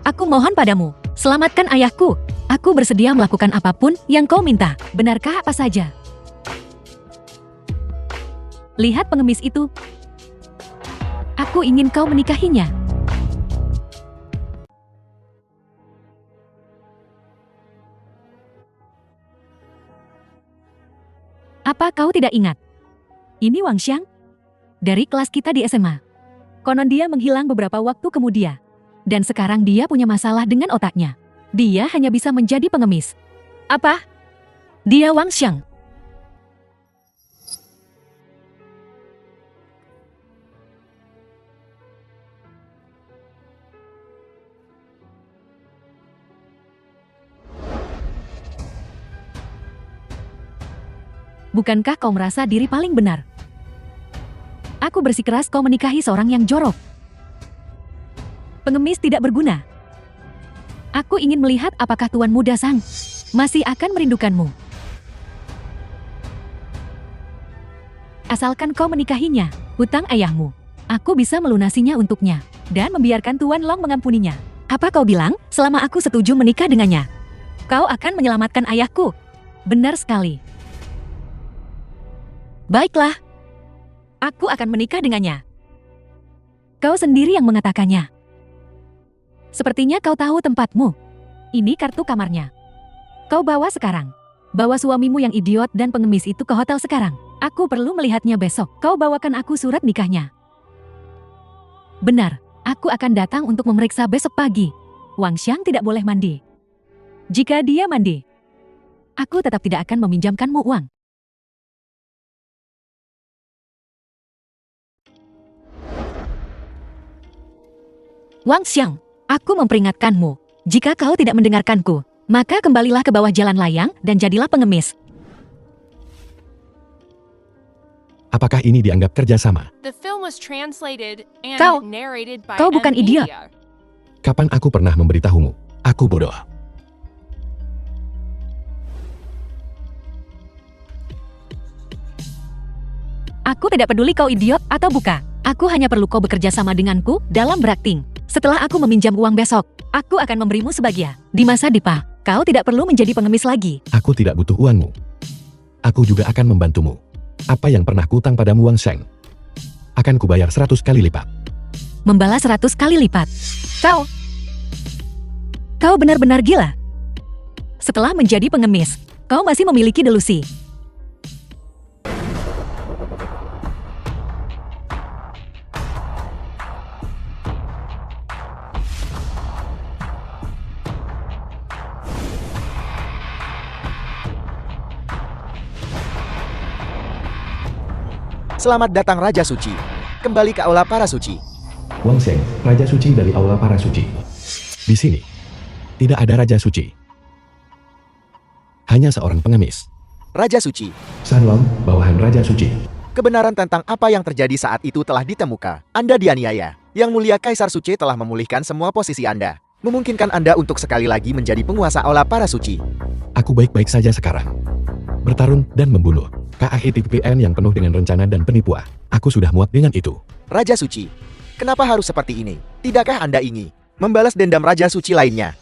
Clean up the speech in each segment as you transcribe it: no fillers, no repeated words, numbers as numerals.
Aku mohon padamu, selamatkan ayahku. Aku bersedia melakukan apapun yang kau minta. Benarkah apa saja? Lihat pengemis itu. Aku ingin kau menikahinya. Apa kau tidak ingat? Ini Wang Xiang. Dari kelas kita di SMA. Konon dia menghilang beberapa waktu kemudian. Dan sekarang dia punya masalah dengan otaknya. Dia hanya bisa menjadi pengemis. Apa? Dia Wang Xiang. Bukankah kau merasa diri paling benar? Aku bersikeras kau menikahi seorang yang jorok. Pengemis tidak berguna. Aku ingin melihat apakah Tuan Muda Sang masih akan merindukanmu. Asalkan kau menikahinya, hutang ayahmu, aku bisa melunasinya untuknya, dan membiarkan Tuan Long mengampuninya. Apa kau bilang, selama aku setuju menikah dengannya, kau akan menyelamatkan ayahku? Benar sekali. Baiklah, aku akan menikah dengannya. Kau sendiri yang mengatakannya. Sepertinya kau tahu tempatmu. Ini kartu kamarnya. Kau bawa sekarang. Bawa suamimu yang idiot dan pengemis itu ke hotel sekarang. Aku perlu melihatnya besok. Kau bawakan aku surat nikahnya. Benar, aku akan datang untuk memeriksa besok pagi. Wang Xiang tidak boleh mandi. Jika dia mandi, aku tetap tidak akan meminjamkanmu uang. Wang Xiang, aku memperingatkanmu, jika kau tidak mendengarkanku, maka kembalilah ke bawah jalan layang dan jadilah pengemis. Apakah ini dianggap kerjasama? Kau bukan idiot. Kapan aku pernah memberitahumu? Aku bodoh. Aku tidak peduli kau idiot atau bukan. Aku hanya perlu kau bekerja sama denganku dalam berakting. Setelah aku meminjam uang besok, aku akan memberimu sebagian. Di masa depan, kau tidak perlu menjadi pengemis lagi. Aku tidak butuh uangmu. Aku juga akan membantumu. Apa yang pernah kutang padamu Wang Xiang, akan kubayar 100 kali lipat. Membalas 100 kali lipat. Kau benar-benar gila. Setelah menjadi pengemis, kau masih memiliki delusi. Selamat datang Raja Suci. Kembali ke Aula Para Suci. Wang Xiang, Raja Suci dari Aula Para Suci. Di sini, tidak ada Raja Suci. Hanya seorang pengemis. Raja Suci. Sanlong, bawahan Raja Suci. Kebenaran tentang apa yang terjadi saat itu telah ditemukan. Anda dianiaya. Yang mulia Kaisar Suci telah memulihkan semua posisi Anda. Memungkinkan Anda untuk sekali lagi menjadi penguasa Aula Para Suci. Aku baik-baik saja sekarang. Bertarung dan membunuh. KAITPN yang penuh dengan rencana dan penipuan. Aku sudah muak dengan itu. Raja Suci. Kenapa harus seperti ini? Tidakkah Anda ingin membalas dendam Raja Suci lainnya?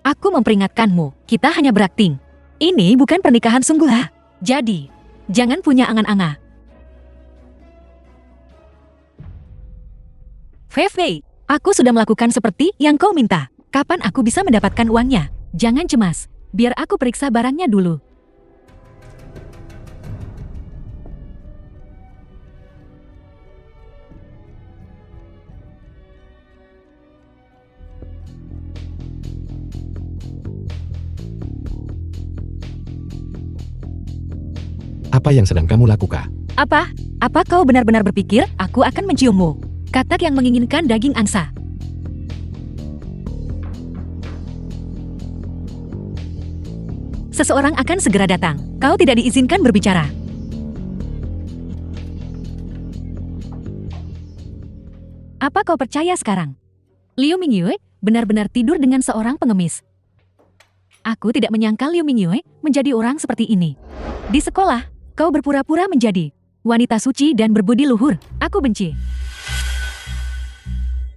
Aku memperingatkanmu, kita hanya berakting. Ini bukan pernikahan sungguhan. Jadi, jangan punya angan-angan. Fei, aku sudah melakukan seperti yang kau minta. Kapan aku bisa mendapatkan uangnya? Jangan cemas, biar aku periksa barangnya dulu. Apa yang sedang kamu lakukan? Apa? Apa kau benar-benar berpikir aku akan menciummu? Katak yang menginginkan daging angsa. Seseorang akan segera datang. Kau tidak diizinkan berbicara. Apa kau percaya sekarang? Liu Mingyue benar-benar tidur dengan seorang pengemis. Aku tidak menyangka Liu Mingyue menjadi orang seperti ini. Di sekolah, Kau berpura-pura menjadi wanita suci dan berbudi luhur. Aku benci.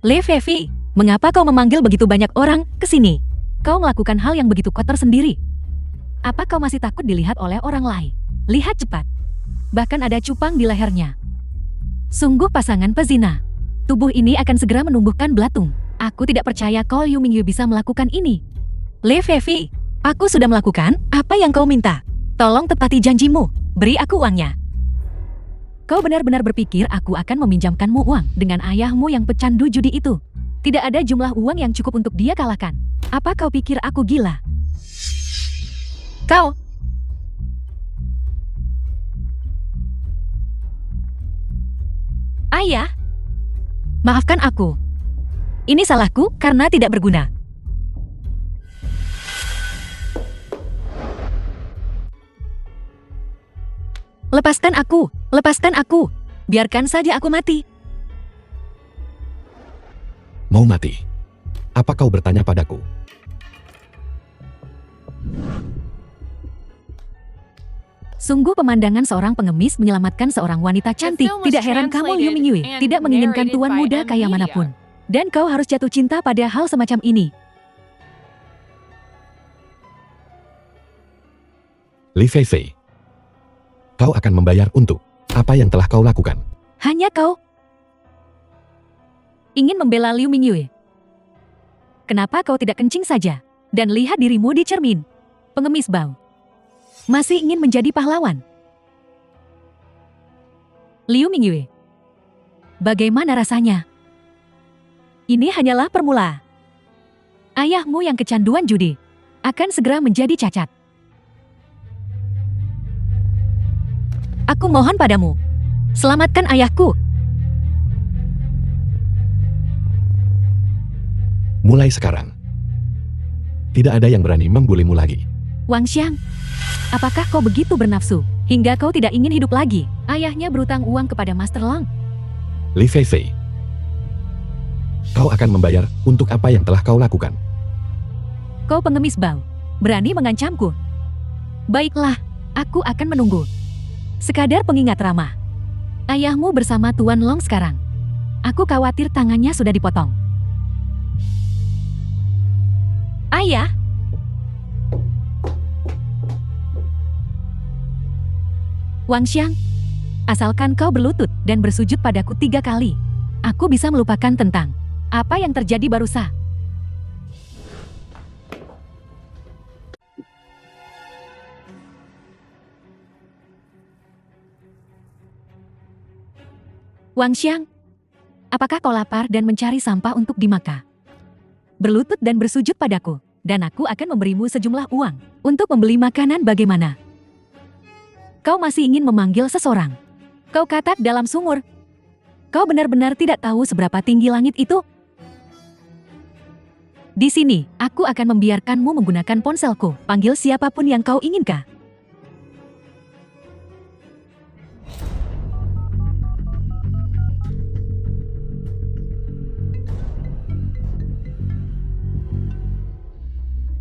Le Fevi, mengapa kau memanggil begitu banyak orang ke sini? Kau melakukan hal yang begitu kotor sendiri. Apa kau masih takut dilihat oleh orang lain? Lihat cepat. Bahkan ada cupang di lehernya. Sungguh pasangan pezina. Tubuh ini akan segera menumbuhkan belatung. Aku tidak percaya kau Liu Mingyu bisa melakukan ini. Le Fevi, aku sudah melakukan apa yang kau minta. Tolong tepati janjimu. Beri aku uangnya. Kau benar-benar berpikir aku akan meminjamkanmu uang dengan ayahmu yang pecandu judi itu? Tidak ada jumlah uang yang cukup untuk dia kalahkan. Apa kau pikir aku gila? Kau... Ayah? Maafkan aku. Ini salahku karena tidak berguna. Lepaskan aku, lepaskan aku. Biarkan saja aku mati. Mau mati? Apa kau bertanya padaku? Sungguh pemandangan seorang pengemis menyelamatkan seorang wanita cantik. Tidak heran kamu Liu Mingyue tidak menginginkan tuan muda kaya manapun. Dan kau harus jatuh cinta pada hal semacam ini. Li Feifei, kau akan membayar untuk apa yang telah kau lakukan. Hanya kau ingin membela Liu Mingyue. Kenapa kau tidak kencing saja dan lihat dirimu di cermin? Pengemis bau. Masih ingin menjadi pahlawan. Liu Mingyue, bagaimana rasanya? Ini hanyalah permulaan. Ayahmu yang kecanduan judi akan segera menjadi cacat. Aku mohon padamu, selamatkan ayahku. Mulai sekarang, tidak ada yang berani membulimu lagi. Wang Xiang, apakah kau begitu bernafsu hingga kau tidak ingin hidup lagi? Ayahnya berutang uang kepada Master Lang. Li Feifei, kau akan membayar untuk apa yang telah kau lakukan. Kau pengemis bau, berani mengancamku. Baiklah, aku akan menunggu. Sekadar pengingat ramah. Ayahmu bersama Tuan Long sekarang. Aku khawatir tangannya sudah dipotong. Ayah? Wang Xiang, asalkan kau berlutut dan bersujud padaku 3 kali, aku bisa melupakan tentang apa yang terjadi barusan. Wang Xiang, apakah kau lapar dan mencari sampah untuk dimakan? Berlutut dan bersujud padaku, dan aku akan memberimu sejumlah uang untuk membeli makanan bagaimana? Kau masih ingin memanggil seseorang? Kau katak dalam sumur. Kau benar-benar tidak tahu seberapa tinggi langit itu? Di sini, aku akan membiarkanmu menggunakan ponselku. Panggil siapapun yang kau inginkan.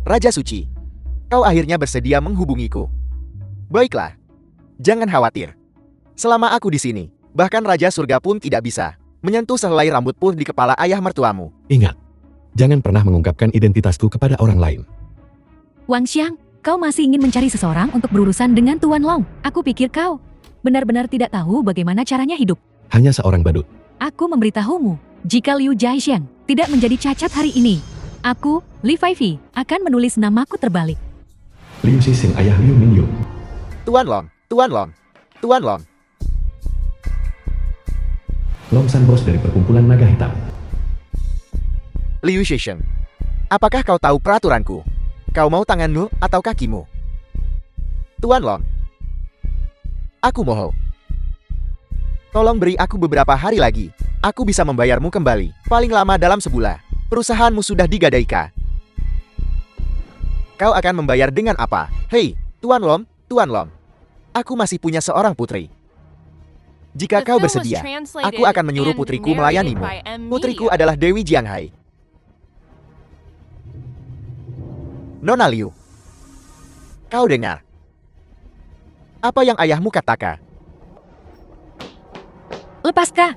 Raja Suci, kau akhirnya bersedia menghubungiku. Baiklah, jangan khawatir. Selama aku di sini, bahkan Raja Surga pun tidak bisa menyentuh sehelai rambut pun di kepala ayah mertuamu. Ingat, jangan pernah mengungkapkan identitasku kepada orang lain. Wang Xiang, kau masih ingin mencari seseorang untuk berurusan dengan Tuan Long. Aku pikir kau benar-benar tidak tahu bagaimana caranya hidup. Hanya seorang badut. Aku memberitahumu, jika Liu Jiaxiang tidak menjadi cacat hari ini, aku, Li Feifei, akan menulis namaku terbalik. Liu Xixing ayah Liu Mingyu. Tuan Long, Tuan Long, Tuan Long. Longsan bos dari perkumpulan naga hitam. Liu Shisheng, apakah kau tahu peraturanku? Kau mau tanganmu atau kakimu? Tuan Long, aku mohon. Tolong beri aku beberapa hari lagi. Aku bisa membayarmu kembali. Paling lama dalam sebulan. Perusahaanmu sudah digadaikan. Kau akan membayar dengan apa? Hei, Tuan Long, Tuan Long. Aku masih punya seorang putri. Jika kau bersedia, aku akan menyuruh putriku melayanimu. Putriku adalah Dewi Jianghai. Nona Liu, kau dengar? Apa yang ayahmu katakan? Lepaskah?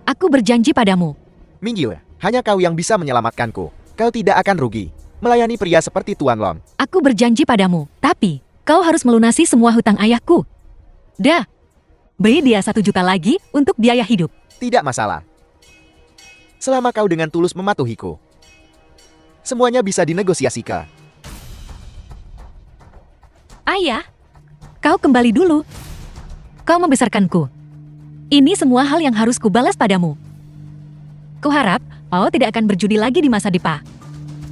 Aku berjanji padamu. Mingyue, hanya kau yang bisa menyelamatkanku. Kau tidak akan rugi melayani pria seperti Tuan Long. Aku berjanji padamu, tapi kau harus melunasi semua hutang ayahku. Dah, beri dia 1 juta lagi untuk biaya hidup. Tidak masalah. Selama kau dengan tulus mematuhiku, semuanya bisa dinegosiasikan. Ayah, kau kembali dulu. Kau membesarkanku. Ini semua hal yang harus kubalas padamu. Kuharap kau tidak akan berjudi lagi di masa depan.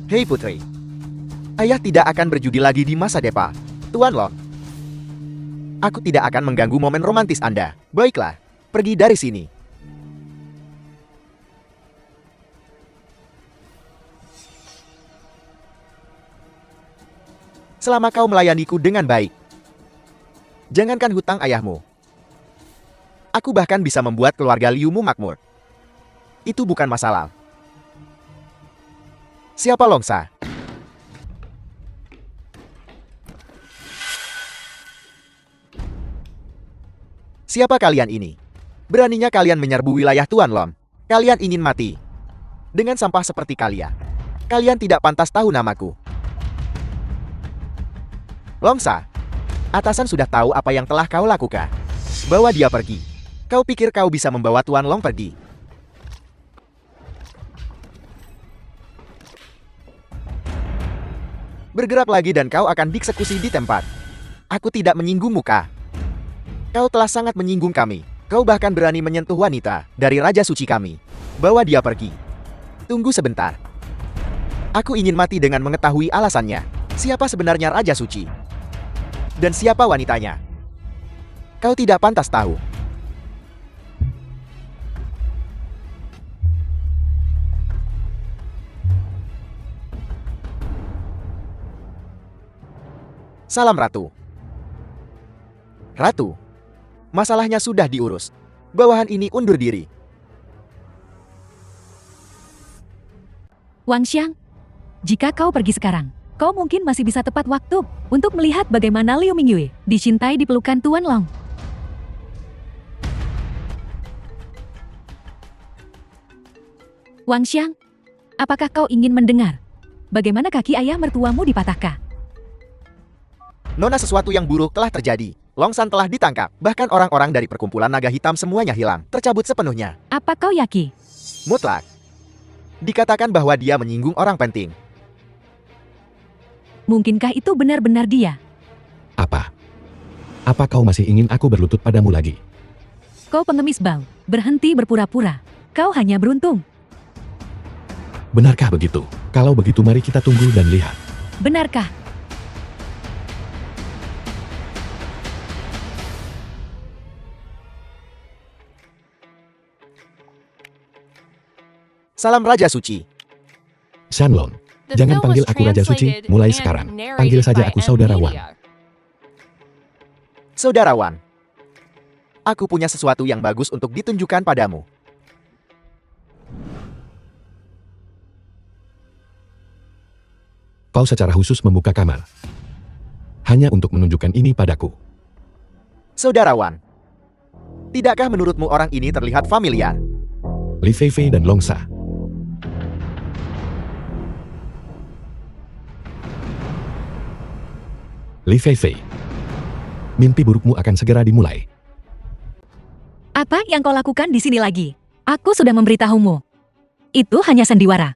Hei putri, ayah tidak akan berjudi lagi di masa depan. Tuan Long, aku tidak akan mengganggu momen romantis Anda. Baiklah, pergi dari sini. Selama kau melayaniku dengan baik, jangankan hutang ayahmu, aku bahkan bisa membuat keluarga Liumu makmur. Itu bukan masalah. Siapa Longsa? Siapa kalian ini? Beraninya kalian menyerbu wilayah Tuan Long. Kalian ingin mati. Dengan sampah seperti kalian. Kalian tidak pantas tahu namaku. Longsa, atasan sudah tahu apa yang telah kau lakukan. Bawa dia pergi. Kau pikir kau bisa membawa Tuan Long pergi? Bergerak lagi dan kau akan dieksekusi di tempat. Aku tidak menyinggung muka. Kau telah sangat menyinggung kami. Kau bahkan berani menyentuh wanita dari Raja Suci kami. Bawa dia pergi. Tunggu sebentar. Aku ingin mati dengan mengetahui alasannya. Siapa sebenarnya Raja Suci? Dan siapa wanitanya? Kau tidak pantas tahu. Salam Ratu. Ratu, masalahnya sudah diurus. Bawahan ini undur diri. Wang Xiang, jika kau pergi sekarang, kau mungkin masih bisa tepat waktu untuk melihat bagaimana Liu Mingyue dicintai di pelukan Tuan Long. Wang Xiang, apakah kau ingin mendengar bagaimana kaki ayah mertuamu dipatahkan? Nona, sesuatu yang buruk telah terjadi. Longsan telah ditangkap. Bahkan orang-orang dari perkumpulan naga hitam semuanya hilang. Tercabut sepenuhnya. Apa kau yakin? Mutlak. Dikatakan bahwa dia menyinggung orang penting. Mungkinkah itu benar-benar dia? Apa? Apa kau masih ingin aku berlutut padamu lagi? Kau pengemis bau, berhenti berpura-pura. Kau hanya beruntung. Benarkah begitu? Kalau begitu mari kita tunggu dan lihat. Benarkah? Salam Raja Suci. Shanlong, jangan panggil aku Raja Suci mulai sekarang. Panggil saja aku Saudara Wan. Saudara Wan, aku punya sesuatu yang bagus untuk ditunjukkan padamu. Kau secara khusus membuka kamar. Hanya untuk menunjukkan ini padaku. Saudara Wan, tidakkah menurutmu orang ini terlihat familiar? Li Feifei dan Longsa. Li Feifei, mimpi burukmu akan segera dimulai. Apa yang kau lakukan di sini lagi? Aku sudah memberitahumu. Itu hanya sandiwara.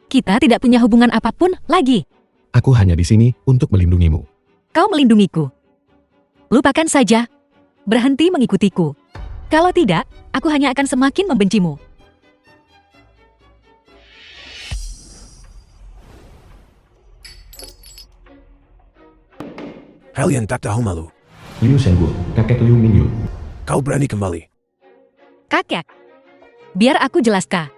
Kita tidak punya hubungan apapun lagi. Aku hanya di sini untuk melindungimu. Kau melindungiku. Lupakan saja. Berhenti mengikutiku. Kalau tidak, aku hanya akan semakin membencimu. Kalian tak tahu malu. Liu Shengu, kakek Liu Mingyu. Kau berani kembali. Kakek, biar aku jelaskan.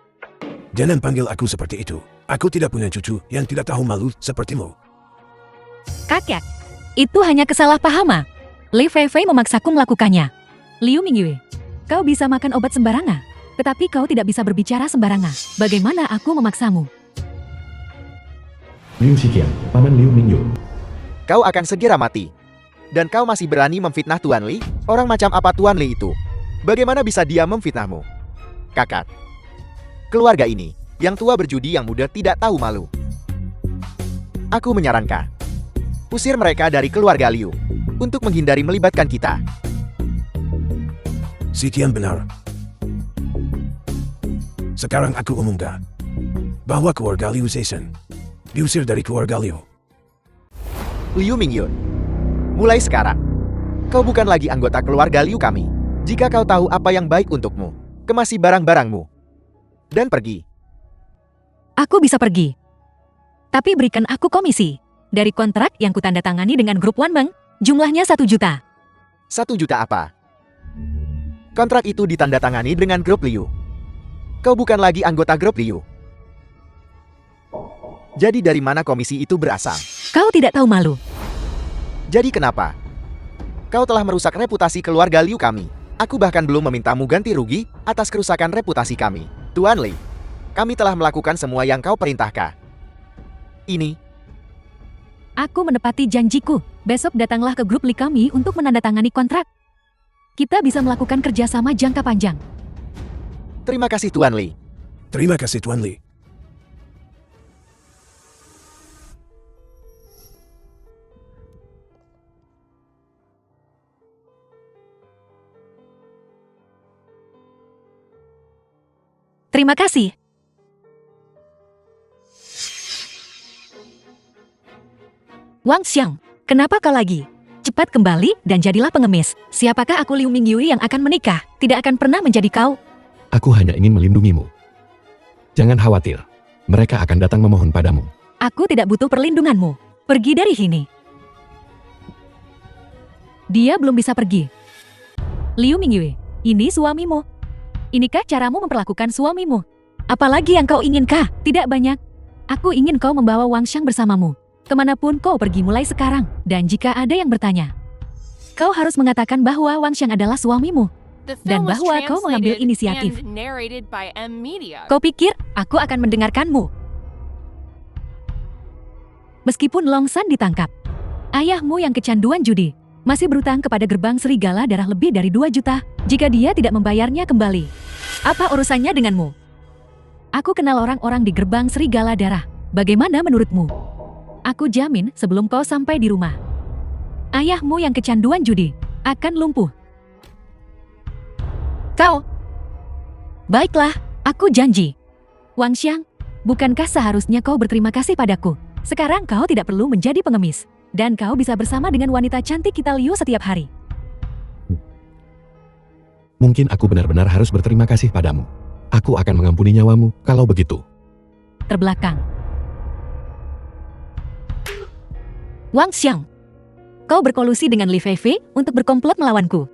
Jangan panggil aku seperti itu. Aku tidak punya cucu yang tidak tahu malu sepertimu. Kakek, itu hanya kesalahpahaman. Li Feifei memaksaku melakukannya. Liu Mingyue, kau bisa makan obat sembarangan, tetapi kau tidak bisa berbicara sembarangan. Bagaimana aku memaksamu? Liu Xiqian, paman Liu Mingyu. Kau akan segera mati. Dan kau masih berani memfitnah Tuan Li? Orang macam apa Tuan Li itu? Bagaimana bisa dia memfitnahmu? Kakak. Keluarga ini, yang tua berjudi, yang muda tidak tahu malu. Aku menyarankan, usir mereka dari keluarga Liu, untuk menghindari melibatkan kita. Sekian benar. Sekarang aku umumkan bahwa keluarga Liu Zesen diusir dari keluarga Liu. Liu Mingyun, mulai sekarang, kau bukan lagi anggota keluarga Liu kami. Jika kau tahu apa yang baik untukmu, kemasi barang-barangmu, dan pergi. Aku bisa pergi. Tapi berikan aku komisi. Dari kontrak yang kutandatangani dengan grup Wanmeng, jumlahnya 1 juta. 1 juta apa? Kontrak itu ditandatangani dengan grup Liu. Kau bukan lagi anggota grup Liu. Jadi dari mana komisi itu berasal? Kau tidak tahu malu. Jadi kenapa? Kau telah merusak reputasi keluarga Liu kami. Aku bahkan belum memintamu ganti rugi atas kerusakan reputasi kami. Tuan Li, kami telah melakukan semua yang kau perintahkan. Ini, Aku menepati janjiku. Besok datanglah ke grup Li kami untuk menandatangani kontrak. Kita bisa melakukan kerjasama jangka panjang. terima kasih Tuan Li. Terima kasih Tuan Li. Terima kasih. Wang Xiang, kenapa kau lagi? Cepat kembali dan jadilah pengemis. Siapakah aku Liu Mingyue yang akan menikah? Tidak akan pernah menjadi kau. Aku hanya ingin melindungimu. Jangan khawatir. Mereka akan datang memohon padamu. Aku tidak butuh perlindunganmu. Pergi dari sini. Dia belum bisa pergi. Liu Mingyue, ini suamimu. Inikah caramu memperlakukan suamimu? Apalagi yang kau inginkah? Tidak banyak. Aku ingin kau membawa Wang Xiang bersamamu. Kemanapun kau pergi mulai sekarang. Dan jika ada yang bertanya, kau harus mengatakan bahwa Wang Xiang adalah suamimu. Dan bahwa kau mengambil inisiatif. Kau pikir aku akan mendengarkanmu? Meskipun Long San ditangkap, ayahmu yang kecanduan judi masih berutang kepada gerbang serigala darah lebih dari 2 juta jika dia tidak membayarnya kembali. Apa urusannya denganmu? Aku kenal orang-orang di gerbang serigala darah. Bagaimana menurutmu? Aku jamin sebelum kau sampai di rumah, ayahmu yang kecanduan judi akan lumpuh. Kau? Baiklah, aku janji. Wang Xiang, bukankah seharusnya kau berterima kasih padaku? Sekarang kau tidak perlu menjadi pengemis. Dan kau bisa bersama dengan wanita cantik kita Liu setiap hari. Mungkin aku benar-benar harus berterima kasih padamu. Aku akan mengampuni nyawamu kalau begitu. Terbelakang. Wang Xiang, kau berkolusi dengan Li Feifei untuk berkomplot melawanku.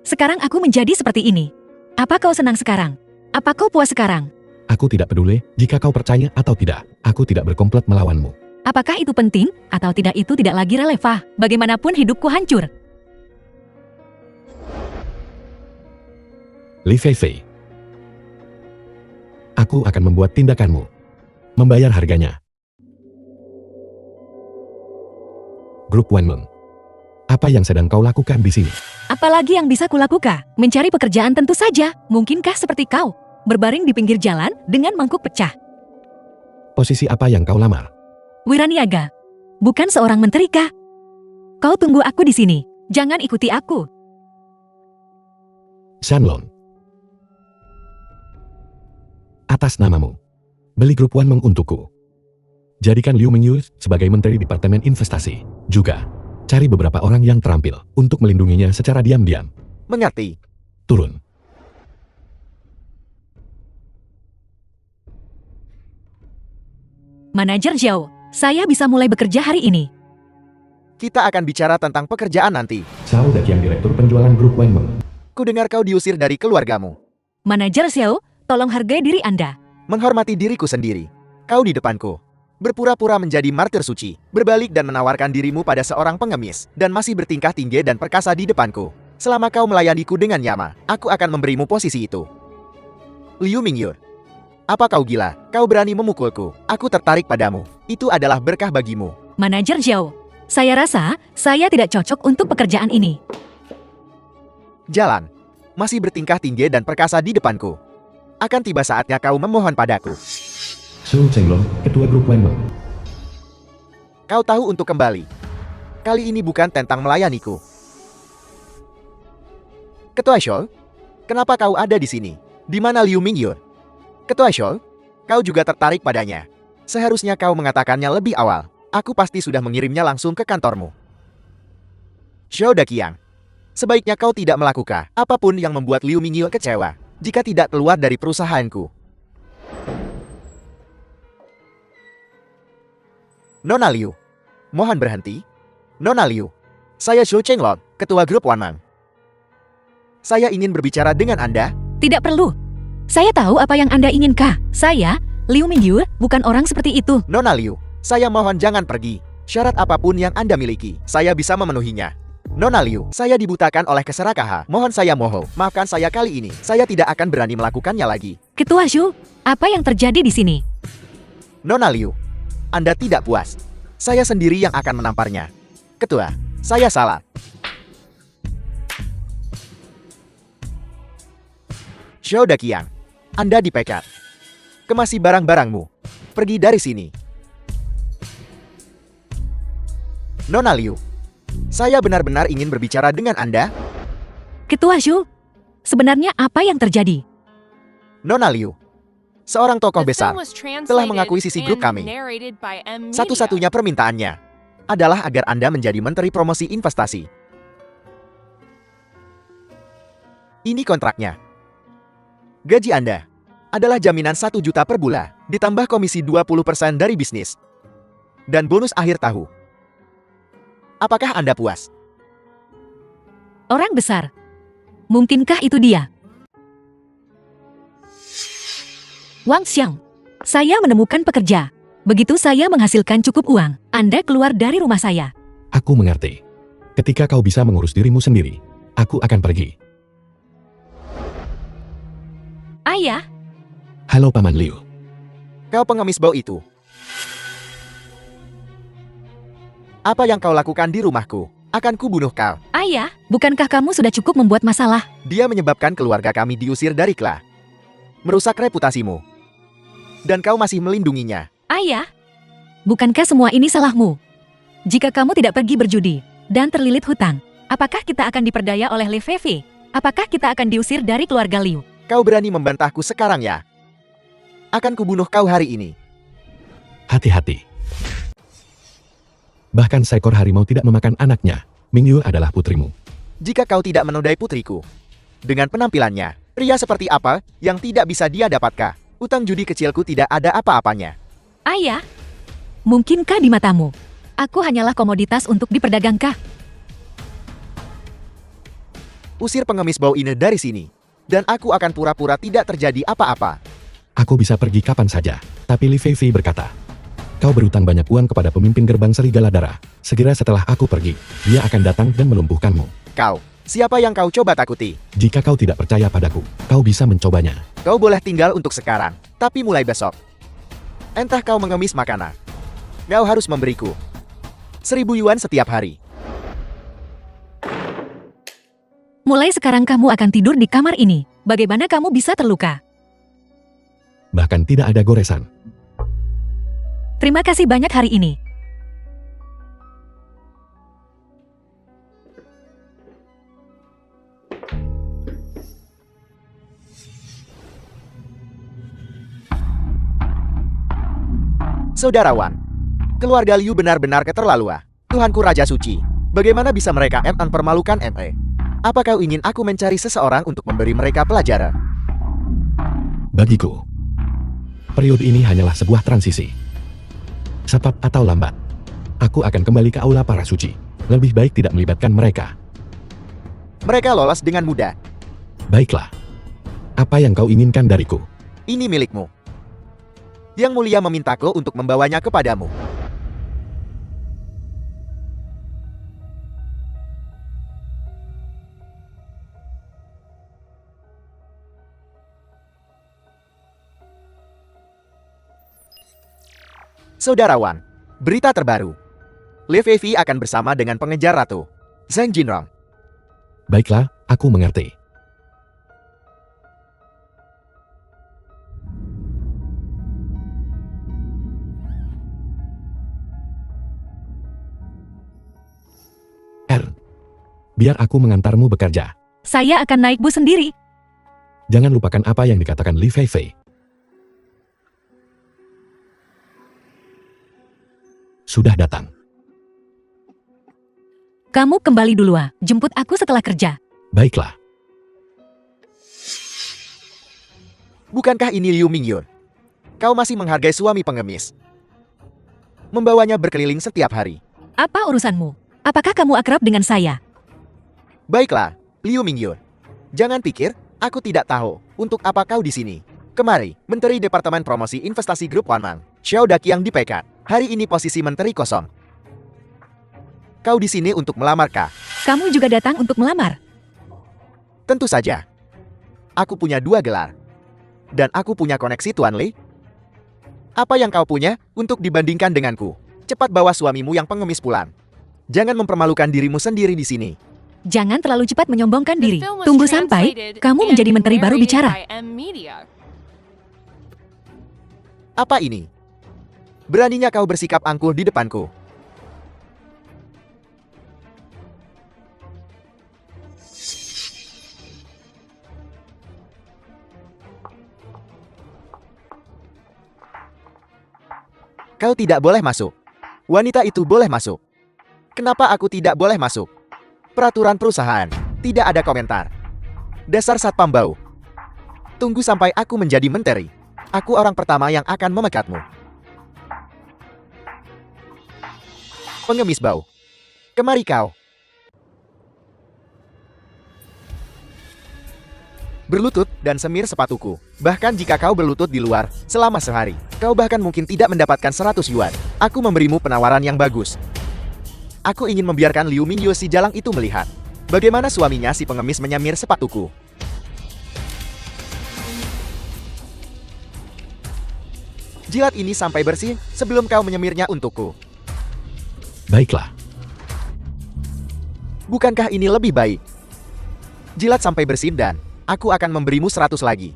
Sekarang aku menjadi seperti ini. Apa kau senang sekarang? Apa kau puas sekarang? Aku tidak peduli jika kau percaya atau tidak. Aku tidak berkomplot melawanmu. Apakah itu penting atau tidak, itu tidak lagi relevan. Bagaimanapun hidupku hancur. Li Feifei, aku akan membuat tindakanmu. Membayar harganya. Grup Wanmeng, apa yang sedang kau lakukan di sini? Apalagi yang bisa kulakukan? Mencari pekerjaan tentu saja. Mungkinkah seperti kau, berbaring di pinggir jalan dengan mangkuk pecah? Posisi apa yang kau lamar? Wiraniaga, bukan seorang menteri kah? Kau tunggu aku di sini. Jangan ikuti aku. Shanlong, atas namamu, beli grup Wanmeng untukku. Jadikan Liu Mingyue sebagai Menteri Departemen Investasi. Juga, cari beberapa orang yang terampil untuk melindunginya secara diam-diam. Mengerti? Turun. Manajer Zhao, saya bisa mulai bekerja hari ini. Kita akan bicara tentang pekerjaan nanti. Zhao Daqiang, Direktur Penjualan Grup Wanmeng. Kudengar kau diusir dari keluargamu. Manajer Zhao, tolong hargai diri Anda. Menghormati diriku sendiri. Kau di depanku. Berpura-pura menjadi martir suci, berbalik dan menawarkan dirimu pada seorang pengemis, dan masih bertingkah tinggi dan perkasa di depanku. Selama kau melayaniku dengan nyaman, aku akan memberimu posisi itu. Liu Mingyue, apa kau gila? Kau berani memukulku. Aku tertarik padamu. Itu adalah berkah bagimu. Manajer Zhao, Saya rasa saya tidak cocok untuk pekerjaan ini. Jalan. Masih bertingkah tinggi dan perkasa di depanku. Akan tiba saatnya kau memohon padaku. Su Chenglong, Ketua Grup Wanmeng. Kau tahu untuk kembali. Kali ini bukan tentang melayaniku. Ketua Shou, kenapa kau ada di sini? Di mana Liu Mingyur? Ketua Shou, kau juga tertarik padanya. Seharusnya kau mengatakannya lebih awal. Aku pasti sudah mengirimnya langsung ke kantormu. Shou Daqiang, sebaiknya kau tidak melakukan apapun yang membuat Liu Mingyur kecewa jika tidak keluar dari perusahaanku. Nona Liu, mohon berhenti. Nona Liu, saya Shou Chenglong, Ketua Grup Wanmeng. Saya ingin berbicara dengan Anda. Tidak perlu. Saya tahu apa yang Anda inginkan. Saya, Liu Mingyur, bukan orang seperti itu. Nona Liu, saya mohon jangan pergi. Syarat apapun yang Anda miliki, saya bisa memenuhinya. Nona Liu, saya dibutakan oleh keserakahan. Mohon saya mohon, maafkan saya kali ini. Saya tidak akan berani melakukannya lagi. Ketua Shu, apa yang terjadi di sini? Nona Liu, Anda tidak puas. Saya sendiri yang akan menamparnya. Ketua, saya salah. Shou Daqiang, Anda dipecat. Kemasi barang-barangmu. Pergi dari sini. Nona Liu, saya benar-benar ingin berbicara dengan Anda. Ketua Shu, sebenarnya apa yang terjadi? Nona Liu, seorang tokoh besar, telah mengakui sisi grup kami. Satu-satunya permintaannya adalah agar Anda menjadi Menteri Promosi Investasi. Ini kontraknya. Gaji Anda adalah jaminan 1 juta per bulan, ditambah komisi 20% dari bisnis. Dan bonus akhir tahun. Apakah Anda puas? Orang besar. Mungkinkah itu dia? Wang Xiang, saya menemukan pekerja. Begitu saya menghasilkan cukup uang, Anda keluar dari rumah saya. Aku mengerti. Ketika kau bisa mengurus dirimu sendiri, aku akan pergi. Ayah, Halo Paman Liu. Kau pengemis bau itu. Apa yang kau lakukan di rumahku? Akan kubunuh kau. ayah, bukankah kamu sudah cukup membuat masalah? Dia menyebabkan keluarga kami diusir dari Kla. Merusak reputasimu. Dan kau masih melindunginya. Ayah, bukankah semua ini salahmu? Jika kamu tidak pergi berjudi dan terlilit hutang, apakah kita akan diperdaya oleh Li Feifi? Apakah kita akan diusir dari keluarga Liu? Kau berani membantahku sekarang ya? Akan kubunuh kau hari ini. Hati-hati. Bahkan seekor harimau tidak memakan anaknya. Mingyu adalah putrimu. Jika kau tidak menodai putriku. Dengan penampilannya, pria seperti apa yang tidak bisa dia dapatkan? Utang judi kecilku tidak ada apa-apanya. Ayah, mungkinkah di matamu, aku hanyalah komoditas untuk diperdagangkan? Usir pengemis bau ini dari sini. Dan aku akan pura-pura tidak terjadi apa-apa. Aku bisa pergi kapan saja. Tapi Li Feifi berkata, kau berutang banyak uang kepada pemimpin gerbang Serigala Darah. Segera setelah aku pergi, dia akan datang dan melumpuhkanmu. Kau, siapa yang kau coba takuti? Jika kau tidak percaya padaku, kau bisa mencobanya. Kau boleh tinggal untuk sekarang, tapi mulai besok. Entah kau mengemis makanan. Kau harus memberiku 1.000 yuan setiap hari. Mulai sekarang kamu akan tidur di kamar ini. Bagaimana kamu bisa terluka? Bahkan tidak ada goresan. Terima kasih banyak hari ini. Saudarawan, keluarga Liu benar-benar keterlaluan. Tuhanku Raja Suci, bagaimana bisa mereka mempermalukan ME? Apa kau ingin aku mencari seseorang untuk memberi mereka pelajaran? Bagiku, periode ini hanyalah sebuah transisi. Cepat atau lambat, aku akan kembali ke aula para suci. Lebih baik tidak melibatkan mereka. Mereka lolos dengan mudah. Baiklah. Apa yang kau inginkan dariku? Ini milikmu. Yang Mulia memintaku untuk membawanya kepadamu. Saudarawan, berita terbaru. Li Feifi akan bersama dengan pengejar ratu, Zhang Jinrong. Baiklah, aku mengerti. Biar aku mengantarmu bekerja. Saya akan naik bus sendiri. Jangan lupakan apa yang dikatakan Li Feifei. Sudah datang. Kamu kembali dulu, jemput aku setelah kerja. Baiklah. Bukankah ini Liu Mingyun? Kau masih menghargai suami pengemis. Membawanya berkeliling setiap hari. Apa urusanmu? Apakah kamu akrab dengan saya? Baiklah, Liu Mingyun. Jangan pikir, aku tidak tahu untuk apa kau di sini. Kemari, Menteri Departemen Promosi Investasi Grup Wanmang, Xiao Daqiang dipecat. Hari ini posisi menteri kosong. Kau di sini untuk melamar kah? Kamu juga datang untuk melamar? Tentu saja. Aku punya 2 gelar. Dan aku punya koneksi Tuan Li. Apa yang kau punya untuk dibandingkan denganku? Cepat bawa suamimu yang pengemis pulang. Jangan mempermalukan dirimu sendiri di sini. Jangan terlalu cepat menyombongkan diri. Tunggu sampai kamu menjadi menteri baru bicara. Apa ini? Beraninya kau bersikap angkuh di depanku. Kau tidak boleh masuk. Wanita itu boleh masuk. Kenapa aku tidak boleh masuk? Peraturan perusahaan. Tidak ada komentar. Dasar satpam bau. Tunggu sampai aku menjadi menteri. Aku orang pertama yang akan memekatmu. Pengemis bau. Kemari kau. Berlutut dan semir sepatuku. Bahkan jika kau berlutut di luar selama sehari, kau bahkan mungkin tidak mendapatkan 100 yuan. Aku memberimu penawaran yang bagus. Aku ingin membiarkan Liu Mingyu si jalang itu melihat bagaimana suaminya si pengemis menyamir sepatuku. Jilat ini sampai bersih sebelum kau menyemirnya untukku. Baiklah. Bukankah ini lebih baik? Jilat sampai bersih dan aku akan memberimu 100 lagi.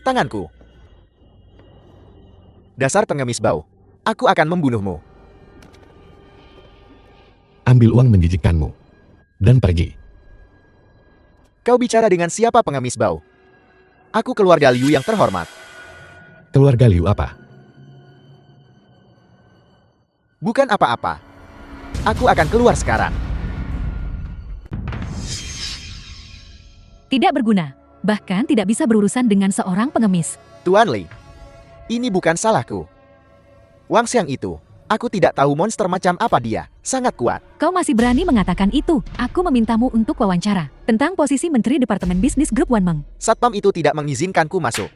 Tanganku. Dasar pengemis bau. Aku akan membunuhmu. Ambil uang menjijikkanmu. Dan pergi. Kau bicara dengan siapa pengemis bau? Aku keluarga Liu yang terhormat. Keluarga Liu apa? Bukan apa-apa. Aku akan keluar sekarang. Tidak berguna. Bahkan tidak bisa berurusan dengan seorang pengemis. Tuan Li, ini bukan salahku. Wang Xiang itu, aku tidak tahu monster macam apa dia. Sangat kuat. Kau masih berani mengatakan itu? Aku memintamu untuk wawancara tentang posisi Menteri Departemen Bisnis Grup Wanmeng. Satpam itu tidak mengizinkanku masuk.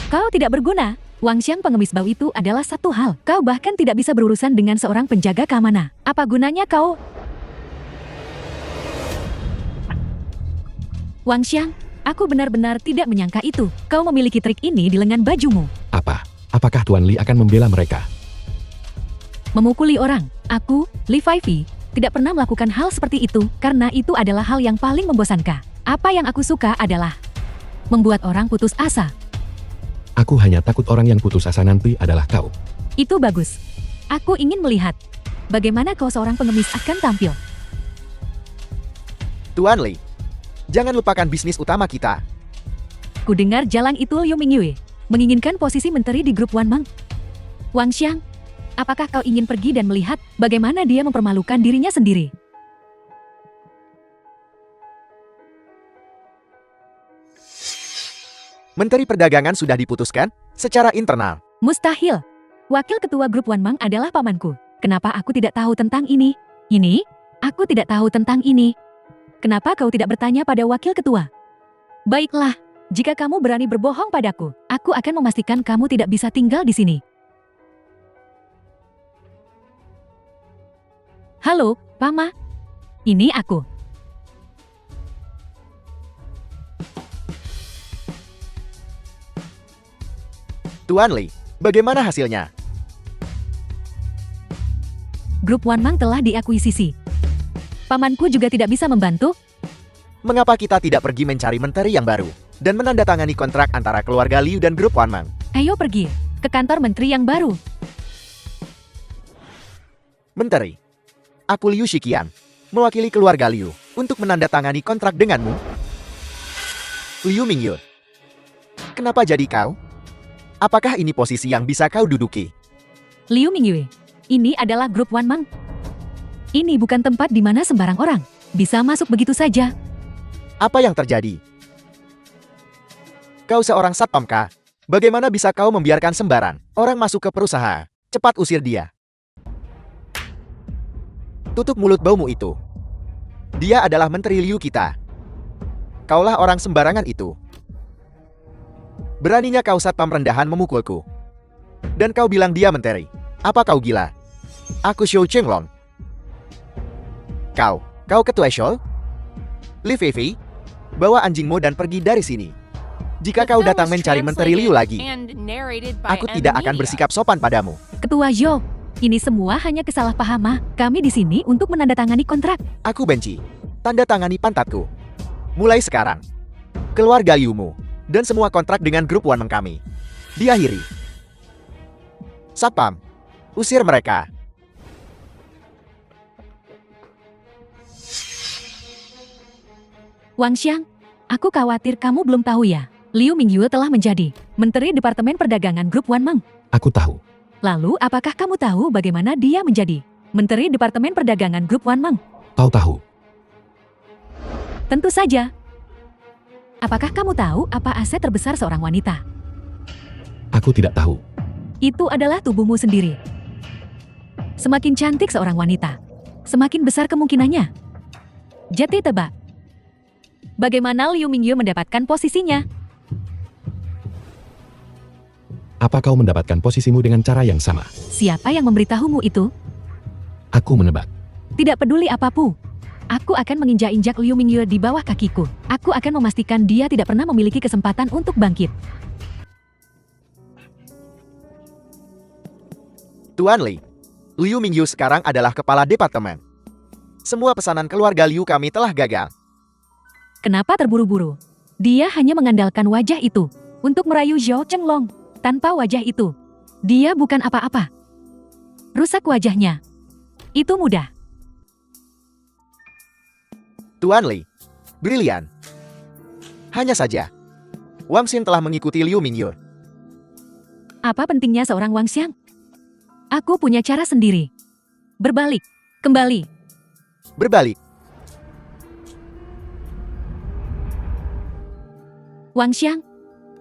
Kau tidak berguna. Wang Xiang pengemis bau itu adalah satu hal. Kau bahkan tidak bisa berurusan dengan seorang penjaga keamanan. Apa gunanya kau? Wang Xiang, aku benar-benar tidak menyangka itu. Kau memiliki trik ini di lengan bajumu. Apa? Apakah Tuan Li akan membela mereka? Memukuli orang. Aku, Li Feifei, tidak pernah melakukan hal seperti itu karena itu adalah hal yang paling membosankan. Apa yang aku suka adalah membuat orang putus asa. Aku hanya takut orang yang putus asa nanti adalah kau. Itu bagus. Aku ingin melihat bagaimana kau seorang pengemis akan tampil. Tuan Li, jangan lupakan bisnis utama kita. Kudengar jalang itu Liu Mingyue menginginkan posisi menteri di grup Wanmeng. Wang Xiang, apakah kau ingin pergi dan melihat bagaimana dia mempermalukan dirinya sendiri? Menteri Perdagangan sudah diputuskan secara internal. Mustahil. Wakil ketua grup Wanmeng adalah pamanku. Kenapa aku tidak tahu tentang ini? Ini? Aku tidak tahu tentang ini. Kenapa kau tidak bertanya pada wakil ketua? Baiklah, jika kamu berani berbohong padaku, aku akan memastikan kamu tidak bisa tinggal di sini. Halo, Pama. Ini aku. Tuan Li, bagaimana hasilnya? Grup Wanmang telah diakuisisi. Pamanku juga tidak bisa membantu. Mengapa kita tidak pergi mencari menteri yang baru dan menandatangani kontrak antara keluarga Liu dan grup Wanmang? Ayo pergi ke kantor menteri yang baru. Menteri, aku Liu Shiqian, mewakili keluarga Liu untuk menandatangani kontrak denganmu. Liu Mingyu, kenapa jadi kau? Apakah ini posisi yang bisa kau duduki? Liu Mingyue, ini adalah grup Wanmang. Ini bukan tempat di mana sembarang orang bisa masuk begitu saja. Apa yang terjadi? Kau seorang satpam kah? Bagaimana bisa kau membiarkan sembarang orang masuk ke perusahaan? Cepat usir dia. Tutup mulut baumu itu. Dia adalah menteri Liu kita. Kaulah orang sembarangan itu. Beraninya kau satpam rendahan memukulku. Dan kau bilang dia menteri. Apa kau gila? Aku Xiao Chenglong. Kau ketua Xiao? Li Fei, bawa anjingmu dan pergi dari sini. Jika kau datang mencari menteri Liu lagi, aku tidak akan bersikap sopan padamu. Ketua Zhou, ini semua hanya kesalahpahaman. Kami di sini untuk menandatangani kontrak. Aku benci. Tanda tangani pantatku. Mulai sekarang, keluarga Liumu dan semua kontrak dengan grup Wanmang kami diakhiri. Satpam, usir mereka. Wang Xiang, aku khawatir kamu belum tahu ya. Liu Mingyue telah menjadi Menteri Departemen Perdagangan Grup Wanmang. Aku tahu. Lalu, apakah kamu tahu bagaimana dia menjadi Menteri Departemen Perdagangan Grup Wanmang? Kau tahu. Tentu saja. Apakah kamu tahu apa aset terbesar seorang wanita? Aku tidak tahu. Itu adalah tubuhmu sendiri. Semakin cantik seorang wanita, semakin besar kemungkinannya. Jadi tebak. Bagaimana Liu Mingyue mendapatkan posisinya? Apa kau mendapatkan posisimu dengan cara yang sama? Siapa yang memberitahumu itu? Aku menebak. Tidak peduli apapun. Aku akan menginjak-injak Liu Mingyue di bawah kakiku. Aku akan memastikan dia tidak pernah memiliki kesempatan untuk bangkit. Tuan Li, Liu Mingyue sekarang adalah kepala departemen. Semua pesanan keluarga Liu kami telah gagal. Kenapa terburu-buru? Dia hanya mengandalkan wajah itu untuk merayu Zhou Chenglong. Tanpa wajah itu, dia bukan apa-apa. Rusak wajahnya. Itu mudah. Tuan Li, brilian. Hanya saja, Wang Xin telah mengikuti Liu Mingyue. Apa pentingnya seorang Wang Xiang? Aku punya cara sendiri. Berbalik, kembali. Berbalik. Wang Xiang,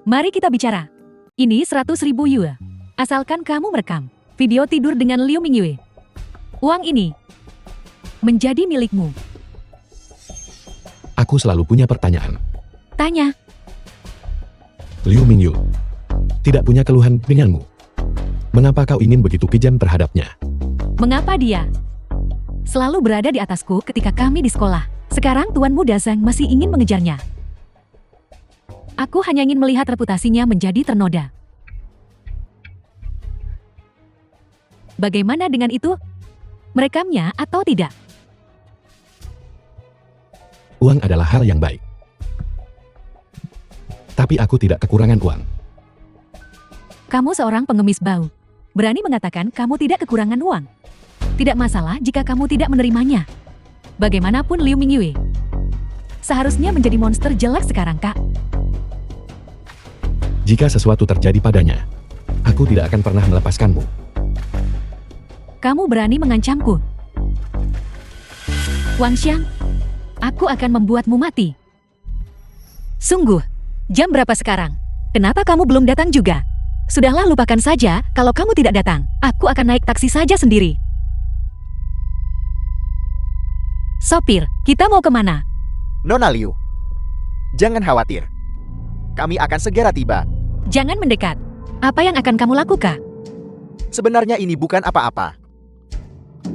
mari kita bicara. Ini 100.000 yuan. Asalkan kamu merekam video tidur dengan Liu Mingyue. Uang ini menjadi milikmu. Aku selalu punya pertanyaan. Tanya. Liu Mingyue tidak punya keluhan denganmu. Mengapa kau ingin begitu kejam terhadapnya? Mengapa dia selalu berada di atasku ketika kami di sekolah? Sekarang Tuan Muda Zhang masih ingin mengejarnya. Aku hanya ingin melihat reputasinya menjadi ternoda. Bagaimana dengan itu? Merekamnya atau tidak? Uang adalah hal yang baik. Tapi aku tidak kekurangan uang. Kamu seorang pengemis bau. Berani mengatakan kamu tidak kekurangan uang. Tidak masalah jika kamu tidak menerimanya. Bagaimanapun Liu Mingyue seharusnya menjadi monster jelek sekarang, Kak. Jika sesuatu terjadi padanya, aku tidak akan pernah melepaskanmu. Kamu berani mengancamku. Wang Xiang, aku akan membuatmu mati. Sungguh, jam berapa sekarang? Kenapa kamu belum datang juga? Sudahlah, lupakan saja kalau kamu tidak datang. Aku akan naik taksi saja sendiri. Sopir, kita mau kemana? Nona Liu, jangan khawatir. Kami akan segera tiba. Jangan mendekat. Apa yang akan kamu lakukan? Sebenarnya ini bukan apa-apa.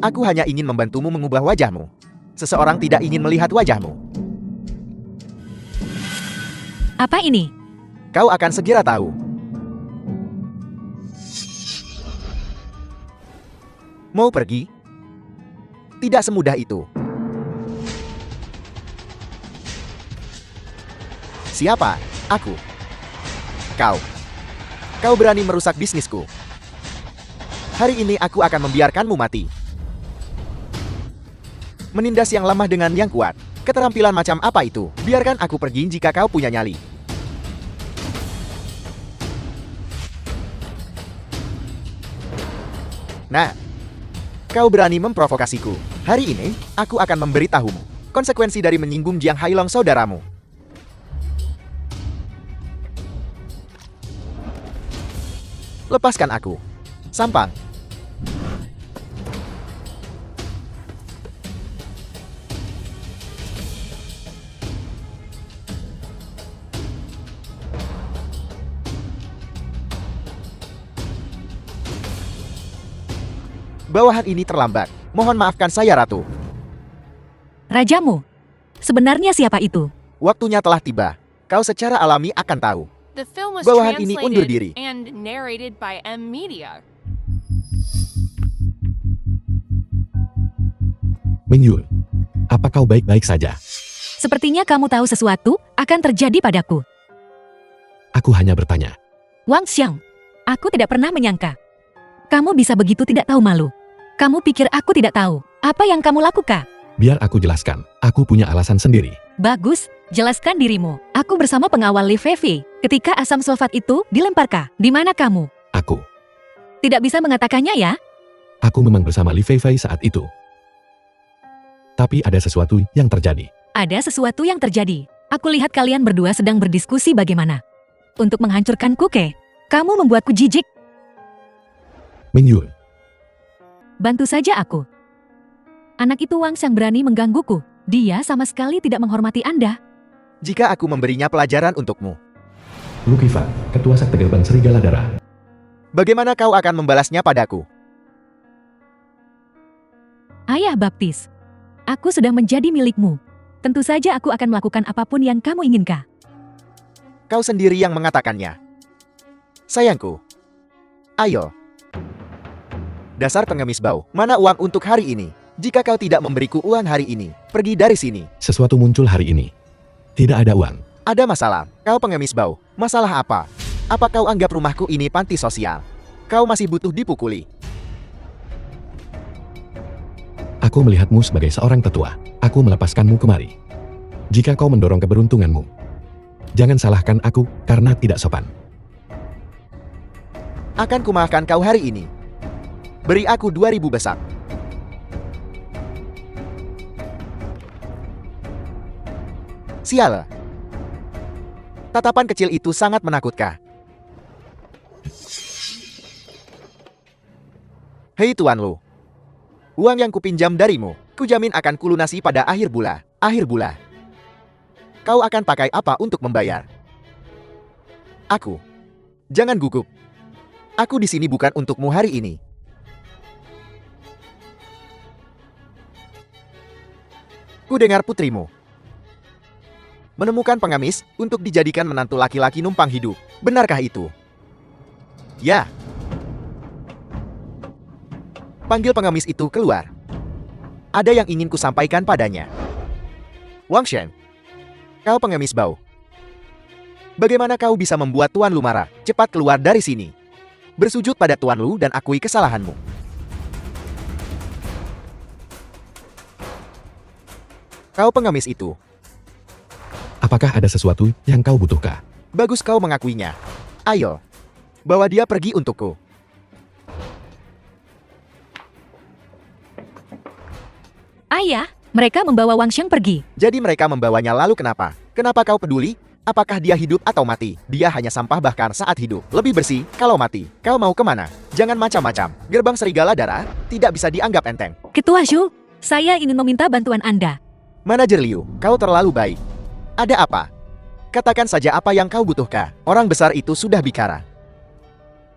Aku hanya ingin membantumu mengubah wajahmu. Seseorang tidak ingin melihat wajahmu. Apa ini? Kau akan segera tahu. Mau pergi? Tidak semudah itu. Siapa? Aku. Kau. Kau berani merusak bisnisku. Hari ini aku akan membiarkanmu mati. Menindas yang lemah dengan yang kuat. Keterampilan macam apa itu? Biarkan aku pergi jika kau punya nyali. Nah, kau berani memprovokasiku. Hari ini, aku akan memberitahumu konsekuensi dari menyinggung Jiang Hailong saudaramu. Lepaskan aku. Sampang. Bawahan ini terlambat. Mohon maafkan saya, Ratu. Rajamu, sebenarnya siapa itu? Waktunya telah tiba. Kau secara alami akan tahu. The film was Bawahan ini undur diri. translated and narrated by M Media. Mingyul, apa kau baik-baik saja? Sepertinya kamu tahu sesuatu akan terjadi padaku. Aku hanya bertanya. Wang Xiang, aku tidak pernah menyangka. Kamu bisa begitu tidak tahu malu. Kamu pikir aku tidak tahu apa yang kamu lakukan? Biar aku jelaskan, aku punya alasan sendiri. Bagus, jelaskan dirimu. Aku bersama pengawal Li Fei ketika asam sulfat itu dilemparkan. Di mana kamu? Aku. Tidak bisa mengatakannya ya? Aku memang bersama Li Fei saat itu. Tapi ada sesuatu yang terjadi. Ada sesuatu yang terjadi. Aku lihat kalian berdua sedang berdiskusi bagaimana untuk menghancurkan Kuke. Kamu membuatku jijik. Mingyul, Bantu saja aku. Anak itu Wang Xiang berani menggangguku. Dia sama sekali tidak menghormati Anda. Jika aku memberinya pelajaran untukmu, Lukifa, Ketua Sekte Gerbang Serigala Darah. bagaimana kau akan membalasnya padaku? Ayah Baptis, aku sudah menjadi milikmu. Tentu saja aku akan melakukan apapun yang kamu inginkan. Kau sendiri yang mengatakannya. Sayangku. Ayo. Dasar pengemis bau, mana uang untuk hari ini? Jika kau tidak memberiku uang hari ini, pergi dari sini. Sesuatu muncul hari ini. Tidak ada uang. Ada masalah. Kau pengemis bau. Masalah apa? Apa kau anggap rumahku ini panti sosial? Kau masih butuh dipukuli. Aku melihatmu sebagai seorang tetua. Aku melepaskanmu kemari. Jika kau mendorong keberuntunganmu, jangan salahkan aku karena tidak sopan. Akan kumaafkan kau hari ini. Beri aku 2000 besak. Sial. Tatapan kecil itu sangat menakutkan. Hei Tuan Lu. Uang yang kupinjam darimu, kujamin akan kulunasi pada akhir bulan. Akhir bulan. Kau akan pakai apa untuk membayar? Aku. Jangan gugup. Aku di sini bukan untukmu hari ini. Ku dengar putrimu menemukan pengemis untuk dijadikan menantu laki-laki numpang hidup. Benarkah itu? Ya. Panggil pengemis itu keluar. Ada yang ingin kusampaikan padanya. Wang Shen, kau pengemis bau. Bagaimana kau bisa membuat Tuan Lu marah? Cepat keluar dari sini. Bersujud pada Tuan Lu dan akui kesalahanmu. Kau pengemis itu. Apakah ada sesuatu yang kau butuhkan? Bagus kau mengakuinya. Ayo, bawa dia pergi untukku. Ayah, mereka membawa Wang Xiang pergi. Jadi mereka membawanya lalu kenapa? Kenapa kau peduli? Apakah dia hidup atau mati? Dia hanya sampah bahkan saat hidup. Lebih bersih kalau mati. Kau mau kemana? Jangan macam-macam. Gerbang Serigala Darah tidak bisa dianggap enteng. Ketua Zhu, saya ingin meminta bantuan Anda. Manajer Liu, kau terlalu baik. Ada apa? Katakan saja apa yang kau butuhkan. Orang besar itu sudah bicara.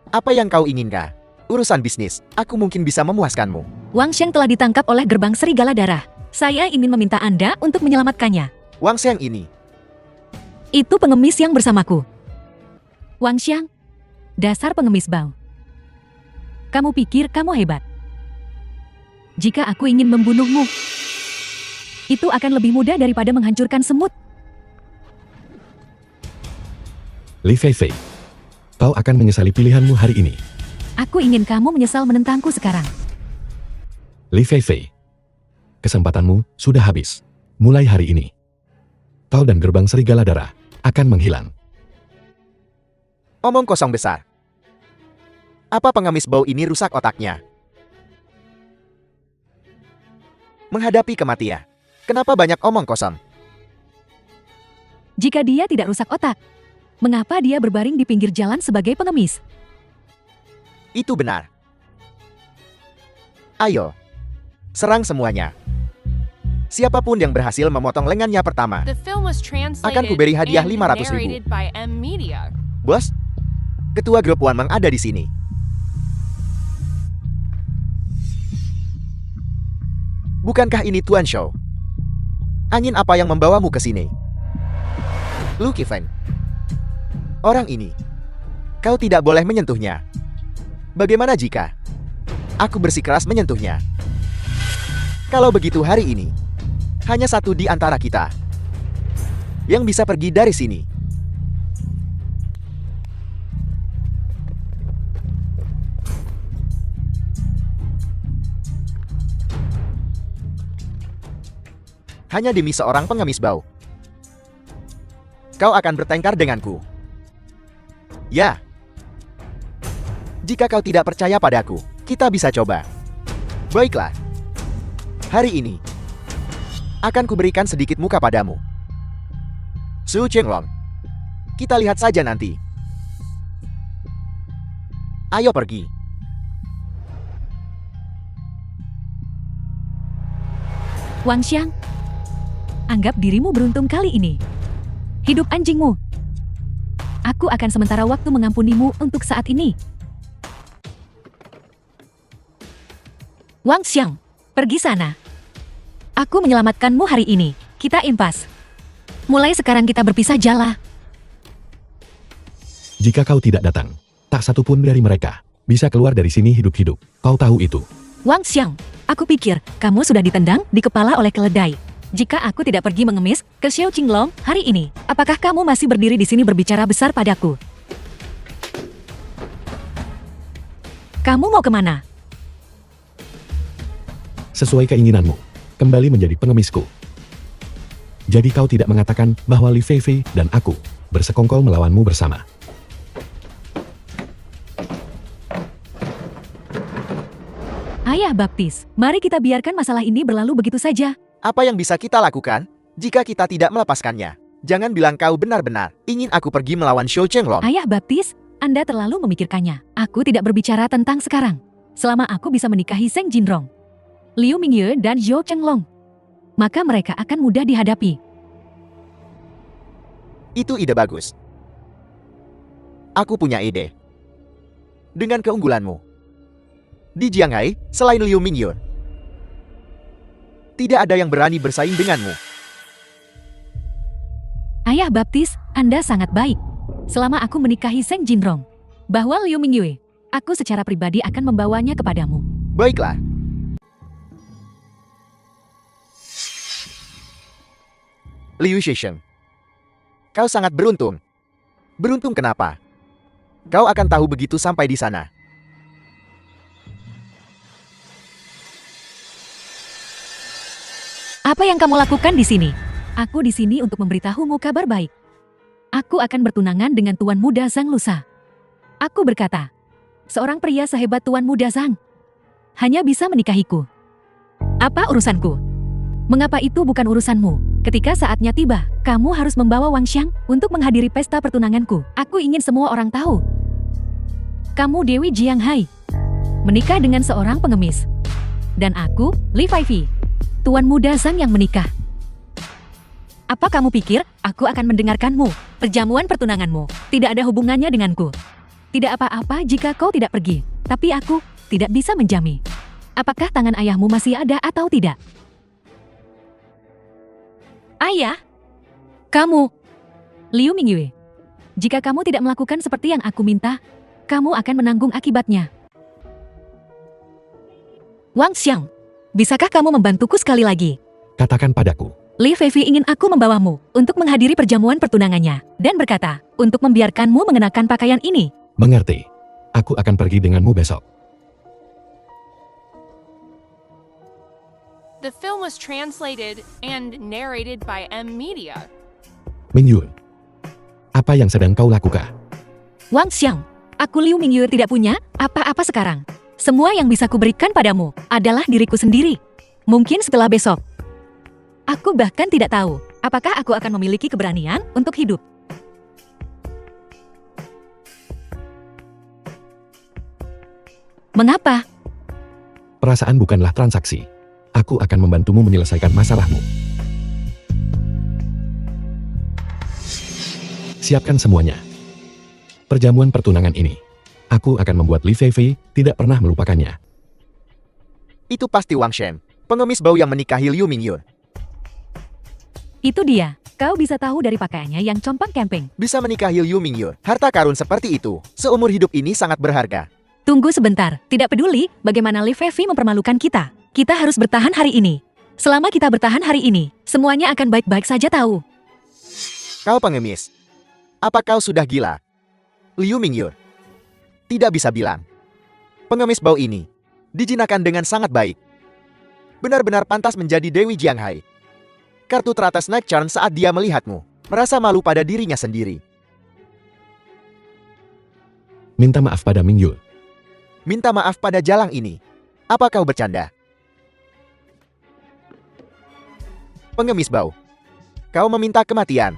Apa yang kau inginkan? Urusan bisnis, aku mungkin bisa memuaskanmu. Wang Xiang telah ditangkap oleh Gerbang Serigala Darah. Saya ingin meminta Anda untuk menyelamatkannya. Wang Xiang ini. Itu pengemis yang bersamaku. Wang Xiang, dasar pengemis bau. Kamu pikir kamu hebat. Jika aku ingin membunuhmu, itu akan lebih mudah daripada menghancurkan semut. Li Feifei, kau akan menyesali pilihanmu hari ini. Aku ingin kamu menyesal menentangku sekarang. Li Feifei, kesempatanmu sudah habis. Mulai hari ini, kau dan gerbang serigala darah akan menghilang. Omong kosong besar. Apa pengemis bau ini rusak otaknya? Menghadapi kematian, kenapa banyak omong kosong? Jika dia tidak rusak otak, mengapa dia berbaring di pinggir jalan sebagai pengemis? Itu benar. Ayo, serang semuanya. Siapapun yang berhasil memotong lengannya pertama. The film was translated Akan kuberi hadiah and 500.000. narrated by M Media. Bos, ketua grup Wan Meng ada di sini. Bukankah ini Tuan Shou? Angin apa yang membawamu ke sini? Lu Kifeng. Orang ini, kau tidak boleh menyentuhnya. Bagaimana jika aku bersikeras menyentuhnya? Kalau begitu hari ini, hanya satu di antara kita yang bisa pergi dari sini. Hanya demi seorang pengemis bau, kau akan bertengkar denganku. Ya. Jika kau tidak percaya padaku, kita bisa coba. Baiklah. Hari ini, akan kuberikan sedikit muka padamu. Su Chenglong. Kita lihat saja nanti. Ayo pergi. Wang Xiang, anggap dirimu beruntung kali ini. Hidup anjingmu. Aku akan sementara waktu mengampunimu untuk saat ini. Wang Xiang, pergi sana. Aku menyelamatkanmu hari ini. Kita impas. Mulai sekarang kita berpisah jala. Jika kau tidak datang, tak satu pun dari mereka bisa keluar dari sini hidup-hidup. Kau tahu itu. Wang Xiang, aku pikir kamu sudah ditendang di kepala oleh keledai. Jika aku tidak pergi mengemis ke Xiao Qinglong hari ini, apakah kamu masih berdiri di sini berbicara besar padaku? Kamu mau kemana? Sesuai keinginanmu, kembali menjadi pengemisku. Jadi kau tidak mengatakan bahwa Li Feifei dan aku bersekongkol melawanmu bersama. Ayah Baptis, mari kita biarkan masalah ini berlalu begitu saja. Apa yang bisa kita lakukan jika kita tidak melepaskannya? Jangan bilang kau benar-benar ingin aku pergi melawan Shou Chenglong. Ayah Baptis, Anda terlalu memikirkannya. Aku tidak berbicara tentang sekarang. Selama aku bisa menikahi Zheng Jinrong, Liu Mingye dan Zhou Chenglong, maka mereka akan mudah dihadapi. Itu ide bagus. Aku punya ide. Dengan keunggulanmu di Jianghai, selain Liu Mingye, tidak ada yang berani bersaing denganmu. Ayah Baptis, Anda sangat baik. Selama aku menikahi Zheng Jinrong, bahwa Liu Mingyue, aku secara pribadi akan membawanya kepadamu. Baiklah. Liu Shisheng, kau sangat beruntung. Beruntung kenapa? Kau akan tahu begitu sampai di sana. Apa yang kamu lakukan di sini? Aku di sini untuk memberitahumu kabar baik. Aku akan bertunangan dengan Tuan Muda Zhang lusa. Aku berkata, seorang pria sehebat Tuan Muda Zhang hanya bisa menikahiku. Apa urusanku? Mengapa itu bukan urusanmu? Ketika saatnya tiba, kamu harus membawa Wang Xiang untuk menghadiri pesta pertunanganku. Aku ingin semua orang tahu. Kamu Dewi Jianghai, menikah dengan seorang pengemis. Dan aku, Li Feifei, Tuan Muda Zhang yang menikah. Apa kamu pikir aku akan mendengarkanmu? Perjamuan pertunanganmu tidak ada hubungannya denganku. Tidak apa-apa jika kau tidak pergi, tapi aku tidak bisa menjamin apakah tangan ayahmu masih ada atau tidak. Ayah, kamu, Liu Mingyue, jika kamu tidak melakukan seperti yang aku minta, kamu akan menanggung akibatnya. Wang Xiang, Bisakah kamu membantuku sekali lagi? Katakan padaku. Li Feifi ingin aku membawamu untuk menghadiri perjamuan pertunangannya dan berkata, untuk membiarkanmu mengenakan pakaian ini. Mengerti. Aku akan pergi denganmu besok. The film was translated and narrated by M Media. Mingyul. Apa yang sedang kau lakukan? Wang Xiang, aku Liu Mingyue tidak punya apa-apa sekarang. Semua yang bisa kuberikan padamu adalah diriku sendiri. Mungkin setelah besok. Aku bahkan tidak tahu apakah aku akan memiliki keberanian untuk hidup. Mengapa? Perasaan bukanlah transaksi. Aku akan membantumu menyelesaikan masalahmu. Siapkan semuanya. Perjamuan pertunangan ini. Aku akan membuat Li Feifi tidak pernah melupakannya. Itu pasti Wang Shen, pengemis bau yang menikahi Liu Mingyue. Itu dia. Kau bisa tahu dari pakaiannya yang compang camping. Bisa menikahi Liu Mingyue, harta karun seperti itu, seumur hidup ini sangat berharga. Tunggu sebentar. Tidak peduli bagaimana Li Feifi mempermalukan kita. Kita harus bertahan hari ini. Selama kita bertahan hari ini, semuanya akan baik-baik saja tahu. Kau pengemis. Apa kau sudah gila? Liu Mingyue tidak bisa bilang. Pengemis bau ini dijinakan dengan sangat baik. Benar-benar pantas menjadi Dewi Jianghai. Kartu teratas naik charm saat dia melihatmu. Merasa malu pada dirinya sendiri. Minta maaf pada Mingyul. Minta maaf pada Jalang ini. Apa kau bercanda? Pengemis bau. Kau meminta kematian.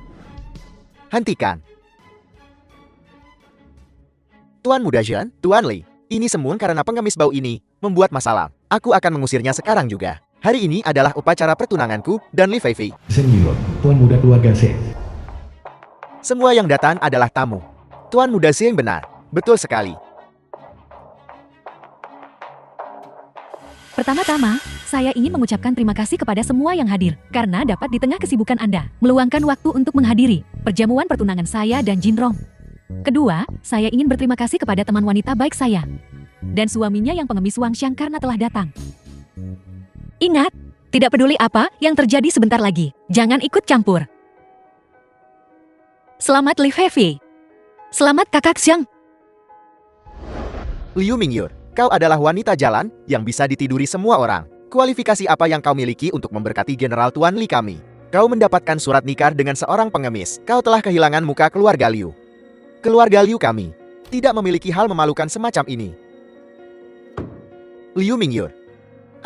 Hentikan. Tuan Muda Zhen, Tuan Li, ini semua karena pengemis bau ini membuat masalah. Aku akan mengusirnya sekarang juga. Hari ini adalah upacara pertunanganku dan Li Feifi. Zhen Yulong, Tuan Muda keluarga Zhen. Semua yang datang adalah tamu. Tuan Muda Zhen benar. Betul sekali. Pertama-tama, saya ingin mengucapkan terima kasih kepada semua yang hadir, karena dapat di tengah kesibukan Anda, meluangkan waktu untuk menghadiri perjamuan pertunangan saya dan Jin Rong. Kedua, saya ingin berterima kasih kepada teman wanita baik saya, dan suaminya yang pengemis Wang Xiang karena telah datang. Ingat, tidak peduli apa yang terjadi sebentar lagi, jangan ikut campur. Selamat Li Feifi. Selamat kakak Xiang. Liu Mingyue, kau adalah wanita jalan yang bisa ditiduri semua orang. Kualifikasi apa yang kau miliki untuk memberkati General Tuan Li kami? Kau mendapatkan surat nikah dengan seorang pengemis. Kau telah kehilangan muka keluarga Liu. Keluarga Liu kami tidak memiliki hal memalukan semacam ini. Liu Mingyue,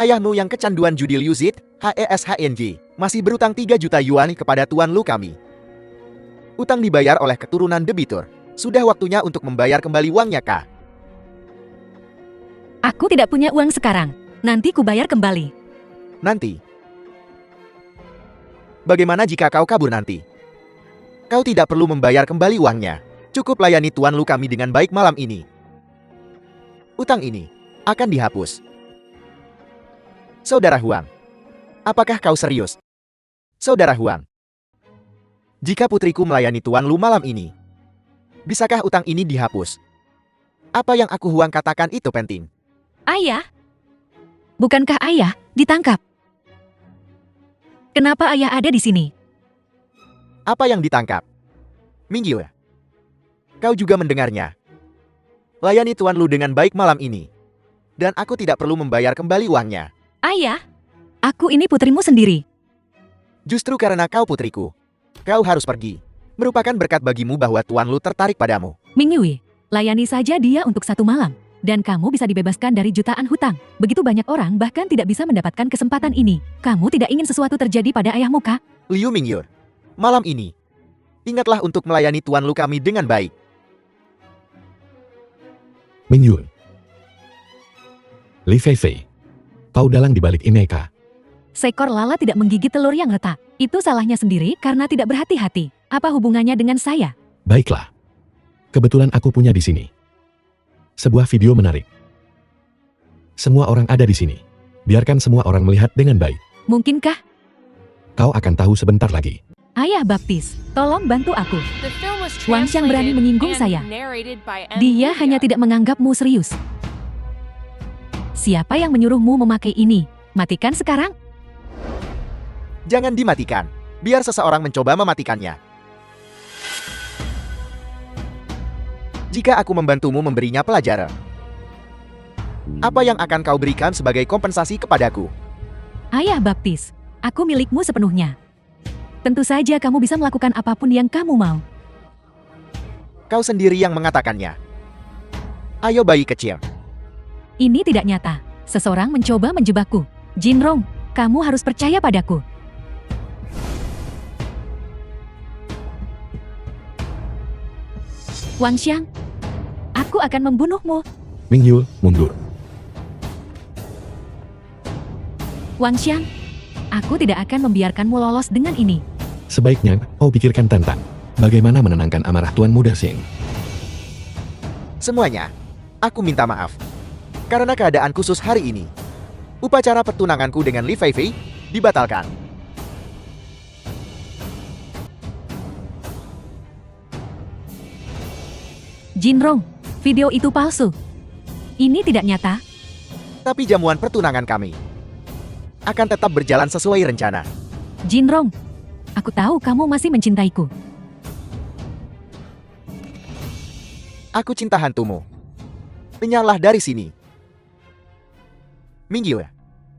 ayahmu yang kecanduan judi Liu Zid, HESHNG, masih berutang 3 juta yuan kepada Tuan Lu kami. Utang dibayar oleh keturunan debitur. Sudah waktunya untuk membayar kembali uangnya, Kak. Aku tidak punya uang sekarang. Nanti ku bayar kembali. Nanti. Bagaimana jika kau kabur nanti? Kau tidak perlu membayar kembali uangnya. Cukup layani Tuan Lu kami dengan baik malam ini. Utang ini akan dihapus. Saudara Huang, apakah kau serius? Saudara Huang, jika putriku melayani Tuan Lu malam ini, bisakah utang ini dihapus? Apa yang aku Huang katakan itu penting. Ayah? Bukankah ayah ditangkap? Kenapa ayah ada di sini? Apa yang ditangkap? Mingyue, kau juga mendengarnya. Layani Tuan Lu dengan baik malam ini. Dan aku tidak perlu membayar kembali uangnya. Ayah, aku ini putrimu sendiri. Justru karena kau putriku, kau harus pergi. Merupakan berkat bagimu bahwa Tuan Lu tertarik padamu. Mingyue, layani saja dia untuk 1 malam. Dan kamu bisa dibebaskan dari jutaan hutang. Begitu banyak orang bahkan tidak bisa mendapatkan kesempatan ini. Kamu tidak ingin sesuatu terjadi pada ayahmu, Kak? Liu Mingyue, malam ini, ingatlah untuk melayani Tuan Lu kami dengan baik. Mingyul. Li Feifi. Kau dalang di balik ini, Kak. Seekor lala tidak menggigit telur yang retak. Itu salahnya sendiri karena tidak berhati-hati. Apa hubungannya dengan saya? Baiklah. Kebetulan aku punya di sini sebuah video menarik. Semua orang ada di sini. Biarkan semua orang melihat dengan baik. Mungkinkah? Kau akan tahu sebentar lagi. Ayah Baptis, tolong bantu aku. The film was Wang Xiang berani translated menyinggung and saya. narrated by M Dia Media. hanya tidak menganggapmu serius. Siapa yang menyuruhmu memakai ini? Matikan sekarang. Jangan dimatikan. Biar seseorang mencoba mematikannya. Jika aku membantumu memberinya pelajaran, apa yang akan kau berikan sebagai kompensasi kepadaku? Ayah baptis, aku milikmu sepenuhnya. Tentu saja kamu bisa melakukan apapun yang kamu mau. Kau sendiri yang mengatakannya. Ayo bayi kecil. Ini tidak nyata. Seseorang mencoba menjebakku. Jinrong, kamu harus percaya padaku. Wang Xiang, aku akan membunuhmu. Mingyul, mundur. Wang Xiang, aku tidak akan membiarkanmu lolos dengan ini. Sebaiknya, kau pikirkan tentang bagaimana menenangkan amarah Tuan Muda Xing. Semuanya, aku minta maaf. Karena keadaan khusus hari ini, upacara pertunanganku dengan Li Feifei dibatalkan. Jinrong, video itu palsu. Ini tidak nyata. Tapi jamuan pertunangan kami akan tetap berjalan sesuai rencana. Jinrong, aku tahu kamu masih mencintaiku. Aku cinta hantumu. Lenyaplah dari sini. Mingyul,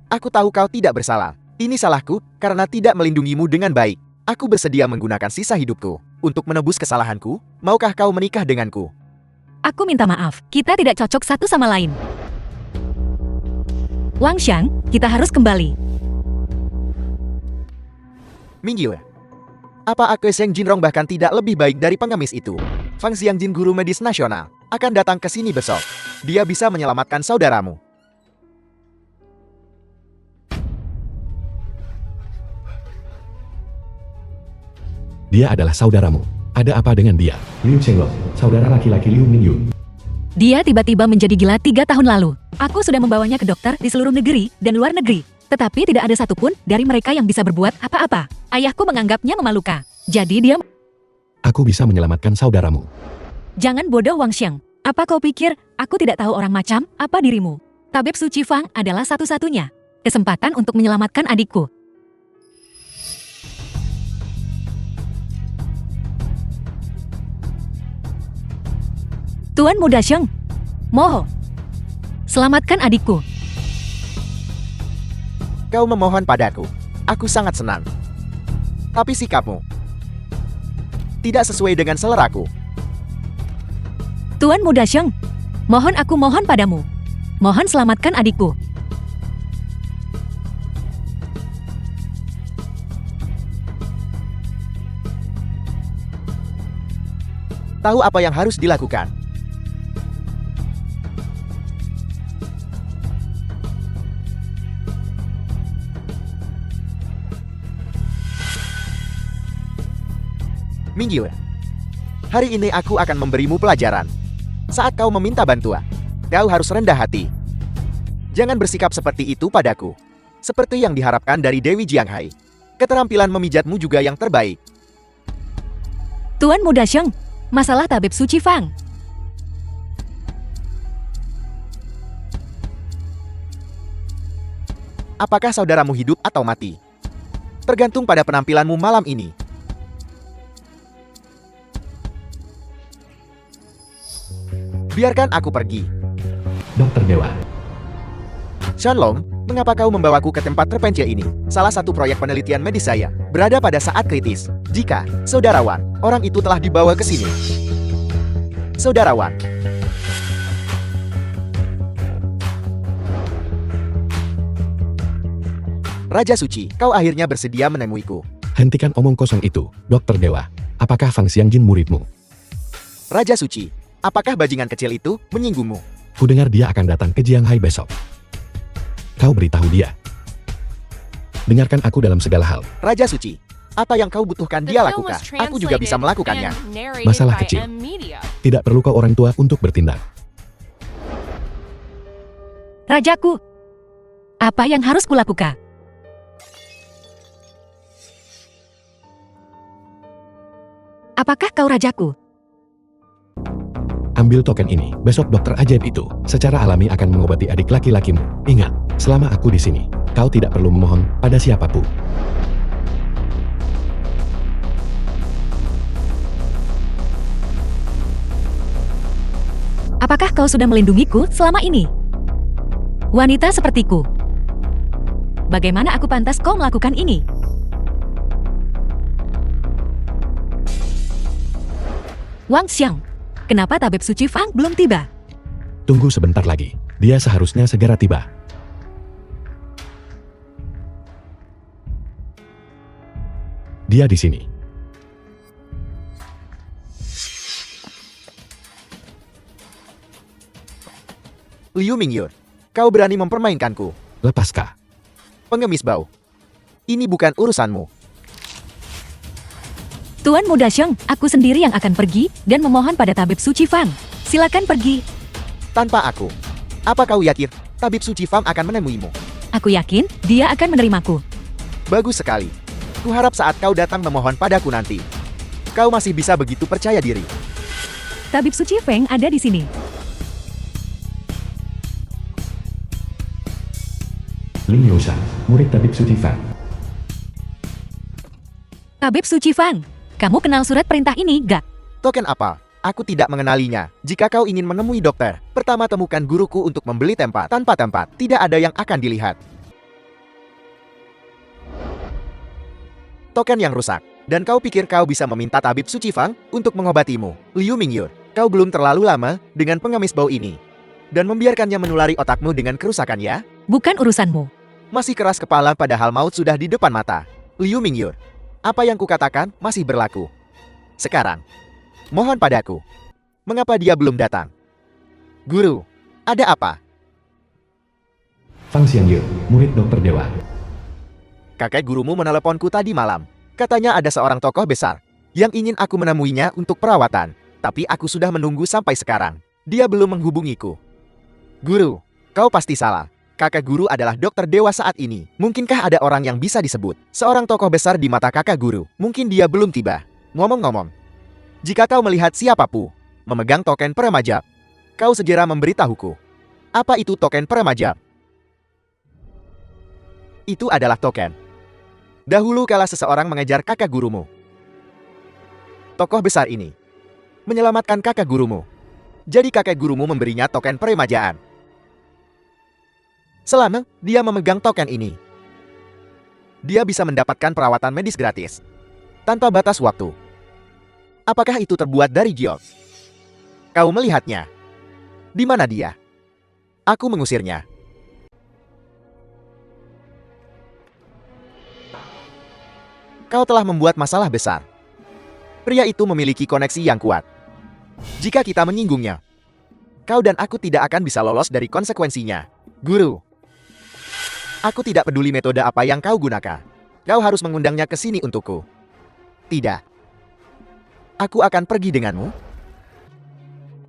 aku tahu kau tidak bersalah. Ini salahku karena tidak melindungimu dengan baik. Aku bersedia menggunakan sisa hidupku untuk menebus kesalahanku. Maukah kau menikah denganku? Aku minta maaf, kita tidak cocok satu sama lain. Wang Xiang, kita harus kembali. Mingyul, apa aku Seng Jinrong bahkan tidak lebih baik dari pengemis itu? Fang Xiangjin, guru medis nasional, akan datang ke sini besok. Dia bisa menyelamatkan saudaramu. Dia adalah saudaramu. Ada apa dengan dia? Liu Chenglong, saudara laki-laki Liu Mingyul. Dia tiba-tiba menjadi gila 3 tahun lalu. Aku sudah membawanya ke dokter di seluruh negeri dan luar negeri. Tetapi tidak ada satupun dari mereka yang bisa berbuat apa-apa. Ayahku menganggapnya memalukan. Jadi dia... Aku bisa menyelamatkan saudaramu. Jangan bodoh Wang Xiang. Apa kau pikir aku tidak tahu orang macam apa dirimu? Tabib Su Qifang adalah satu-satunya kesempatan untuk menyelamatkan adikku. Tuan Muda Sheng, Moho, selamatkan adikku. Kau memohon padaku. Aku sangat senang. Tapi sikapmu tidak sesuai dengan seleraku. Tuan Muda Sheng, aku mohon padamu. Mohon selamatkan adikku. Tahu apa yang harus dilakukan? Mingyul, hari ini aku akan memberimu pelajaran. Saat kau meminta bantuan, kau harus rendah hati. Jangan bersikap seperti itu padaku. Seperti yang diharapkan dari Dewi Jianghai. Keterampilan memijatmu juga yang terbaik. Tuan Muda Sheng, masalah Tabib Su Qifang. Apakah saudaramu hidup atau mati? Tergantung pada penampilanmu malam ini. Biarkan aku pergi. Dokter Dewa. Shanlong, mengapa kau membawaku ke tempat terpencil ini? Salah satu proyek penelitian medis saya berada pada saat kritis. Jika, saudarawan, orang itu telah dibawa ke sini. Saudarawan. Raja Suci, kau akhirnya bersedia menemuiku. Hentikan omong kosong itu, Dokter Dewa. Apakah Fang Xiangjin muridmu? Raja Suci, apakah bajingan kecil itu menyinggungmu? Kudengar dia akan datang ke Jianghai besok. Kau beritahu dia. Dengarkan aku dalam segala hal. Raja Suci, apa yang kau butuhkan dia lakukan. Aku juga bisa melakukannya. Masalah kecil. Tidak perlu kau orang tua untuk bertindak. Rajaku, apa yang harus kulakukan? Apakah kau rajaku? Ambil token ini. Besok dokter ajaib itu secara alami akan mengobati adik laki-lakimu. Ingat, selama aku di sini, Kau tidak perlu memohon pada siapapun. Apakah kau sudah melindungiku selama ini? Wanita sepertiku. Bagaimana aku pantas kau melakukan ini? Wang Xiang, kenapa tabib suci Fang belum tiba? Tunggu sebentar lagi. Dia seharusnya segera tiba. Dia di sini. Liu Mingyur, kau berani mempermainkanku. Lepaskah? Pengemis bau. Ini bukan urusanmu. Tuan Muda Sheng, aku sendiri yang akan pergi dan memohon pada tabib suci Fang. Silakan pergi. Tanpa aku. Apa kau yakin tabib suci Fang akan menemuimu? Aku yakin dia akan menerimaku. Bagus sekali. Kuharap saat kau datang memohon padaku nanti, kau masih bisa begitu percaya diri. Tabib suci Feng ada di sini. Ling Youshang, murid tabib suci Fang. Tabib suci Fang, kamu kenal surat perintah ini, gak? Token apa? Aku tidak mengenalinya. Jika kau ingin menemui dokter, pertama temukan guruku untuk membeli tempat. Tanpa tempat, tidak ada yang akan dilihat. Token yang rusak. Dan kau pikir kau bisa meminta tabib suci Fang untuk mengobatimu. Liu Mingyur, kau belum terlalu lama dengan pengemis bau ini. Dan membiarkannya menulari otakmu dengan kerusakan ya? Bukan urusanmu. Masih keras kepala padahal maut sudah di depan mata. Liu Mingyur, apa yang kukatakan masih berlaku. Sekarang, mohon padaku. Mengapa dia belum datang? Guru, ada apa? Fang Xiangyu, murid dokter dewa. Kakek gurumu meneleponku tadi malam. Katanya ada seorang tokoh besar yang ingin aku menemuinya untuk perawatan. Tapi aku sudah menunggu sampai sekarang. Dia belum menghubungiku. Guru, kau pasti salah. Kakek guru adalah dokter dewa saat ini. Mungkinkah ada orang yang bisa disebut seorang tokoh besar di mata kakek guru? Mungkin dia belum tiba. Ngomong-ngomong, jika kau melihat siapapun memegang token peremajab, kau segera memberitahuku. Apa itu token peremajab? Itu adalah token. Dahulu kala seseorang mengejar kakek gurumu. Tokoh besar ini menyelamatkan kakek gurumu. Jadi kakek gurumu memberinya token peremajaan. Selama dia memegang token ini, dia bisa mendapatkan perawatan medis gratis tanpa batas waktu. Apakah itu terbuat dari giok? Kau melihatnya? Di mana dia? Aku mengusirnya. Kau telah membuat masalah besar. Pria itu memiliki koneksi yang kuat. Jika kita menyinggungnya, kau dan aku tidak akan bisa lolos dari konsekuensinya. Guru, aku tidak peduli metode apa yang kau gunakan. Kau harus mengundangnya ke sini untukku. Tidak. Aku akan pergi denganmu.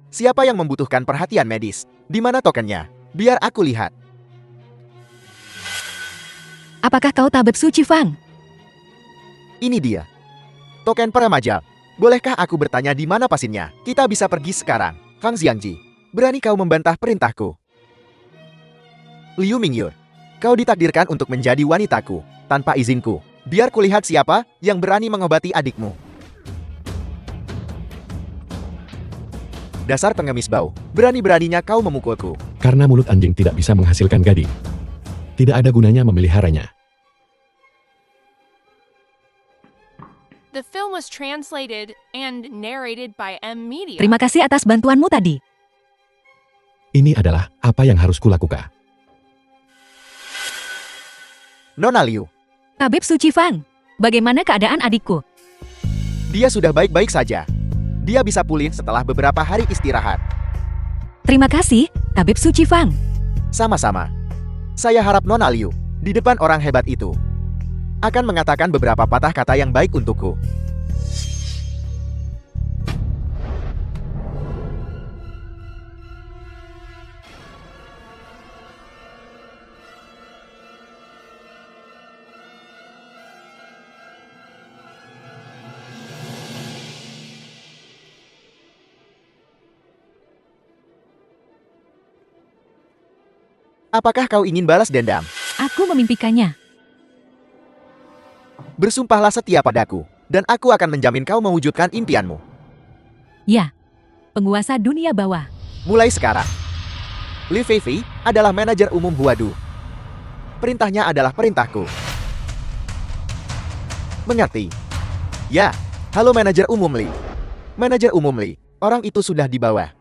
Siapa yang membutuhkan perhatian medis? Di mana tokennya? Biar aku lihat. Apakah kau tabib suci Fang? Ini dia. Token peremajab. Bolehkah aku bertanya di mana pasinnya? Kita bisa pergi sekarang. Fang Xiangji, berani kau membantah perintahku? Liu Mingyur, kau ditakdirkan untuk menjadi wanitaku tanpa izinku. Biar kulihat siapa yang berani mengobati adikmu. Dasar pengemis bau, berani-beraninya kau memukulku. Karena mulut anjing tidak bisa menghasilkan gading, tidak ada gunanya memeliharanya. The film was translated and narrated by M Media. Terima kasih atas bantuanmu tadi. Ini adalah apa yang harus kulakukan. Nona Liu, Tabib suci Fang, bagaimana keadaan adikku? dia sudah baik-baik saja. Dia bisa pulih setelah beberapa hari istirahat. Terima kasih, Tabib suci Fang. Sama-sama. Saya harap Nona Liu, di depan orang hebat itu, akan mengatakan beberapa patah kata yang baik untukku. Apakah kau ingin balas dendam? Aku memimpikannya. Bersumpahlah setia padaku, dan aku akan menjamin kau mewujudkan impianmu. Ya, penguasa dunia bawah. Mulai sekarang, Li Feifei adalah manajer umum Huadu. Perintahnya adalah perintahku. Mengerti? Ya, halo manajer umum Li. Manajer umum Li, orang itu sudah di bawah.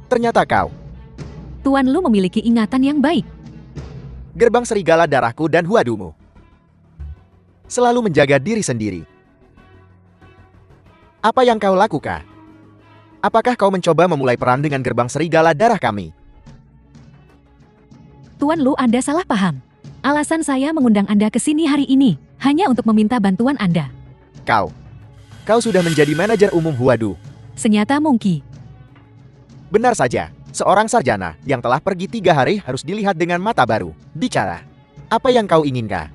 Ternyata kau, Tuan Lu memiliki ingatan yang baik. gerbang serigala darahku dan Huadumu. Selalu menjaga diri sendiri. Apa yang kau lakukan? Apakah kau mencoba memulai perang dengan gerbang serigala darah kami? Tuan Lu, Anda salah paham. Alasan saya mengundang Anda ke sini hari ini hanya untuk meminta bantuan Anda. Kau sudah menjadi manajer umum Huadu. Senyata mungkin. Benar saja, seorang sarjana yang telah pergi 3 hari harus dilihat dengan mata baru. Bicara, apa yang kau inginkan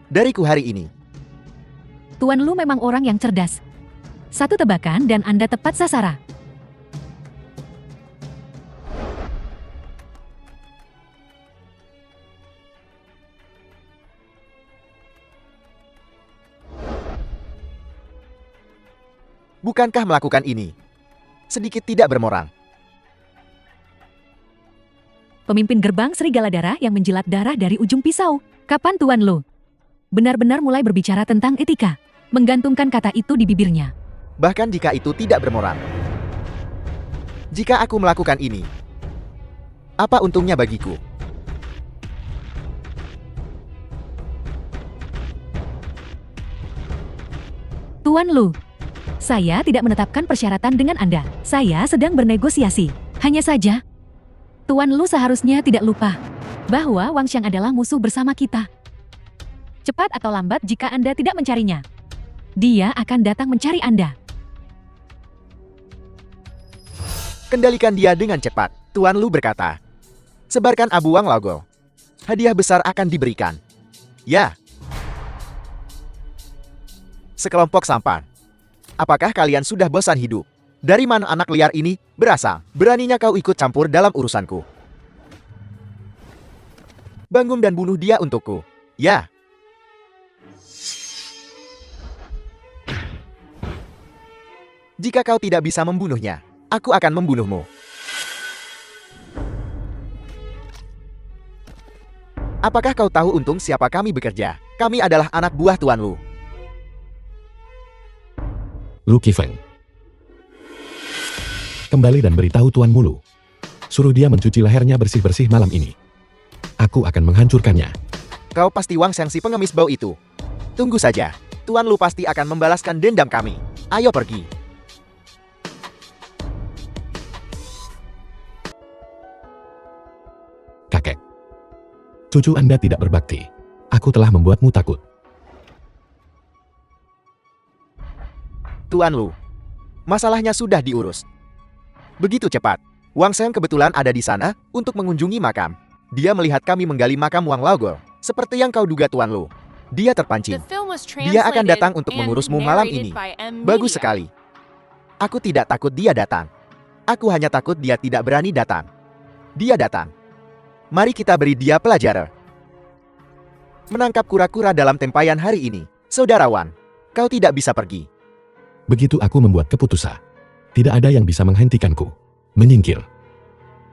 dariku hari ini? Tuan Lu memang orang yang cerdas. Satu tebakan dan Anda tepat sasaran. Bukankah melakukan ini sedikit tidak bermoral? Pemimpin gerbang serigala darah yang menjilat darah dari ujung pisau. Kapan Tuan Lu benar-benar mulai berbicara tentang etika? Menggantungkan kata itu di bibirnya. Bahkan jika itu tidak bermoral. Jika aku melakukan ini, apa untungnya bagiku? Tuan Lu, saya tidak menetapkan persyaratan dengan Anda. Saya sedang bernegosiasi. Hanya saja, Tuan Lu seharusnya tidak lupa bahwa Wang Xiang adalah musuh bersama kita. Cepat atau lambat jika Anda tidak mencarinya, dia akan datang mencari Anda. Kendalikan dia dengan cepat, Tuan Lu berkata. Sebarkan abu Wang Laogao. Hadiah besar akan diberikan. Ya. Sekelompok sampan. Apakah kalian sudah bosan hidup? Dari mana anak liar ini berasal? Beraninya kau ikut campur dalam urusanku. Bangun dan bunuh dia untukku. Ya. Jika kau tidak bisa membunuhnya, aku akan membunuhmu. Apakah kau tahu untung siapa kami bekerja? Kami adalah anak buah Tuan Lu. Lu Qifeng. Kembali dan beritahu Tuan Mulu. Suruh dia mencuci lehernya bersih-bersih malam ini. Aku akan menghancurkannya. Kau pasti Wang Xiang si pengemis bau itu. Tunggu saja. Tuan Lu pasti akan membalaskan dendam kami. Ayo pergi. Kakek. Cucu Anda tidak berbakti. Aku telah membuatmu takut. Tuan Lu, masalahnya sudah diurus. Begitu cepat. Wang Xiang kebetulan ada di sana untuk mengunjungi makam. Dia melihat kami menggali makam Wang Laogao. Seperti yang kau duga Tuan Lu. Dia terpancing. Dia akan datang untuk mengurusmu malam ini. Bagus sekali. Aku tidak takut dia datang. Aku hanya takut dia tidak berani datang. Dia datang. Mari kita beri dia pelajaran. Menangkap kura-kura dalam tempayan hari ini. Saudara Wan, kau tidak bisa pergi. Begitu aku membuat keputusan, tidak ada yang bisa menghentikanku. Menyingkir.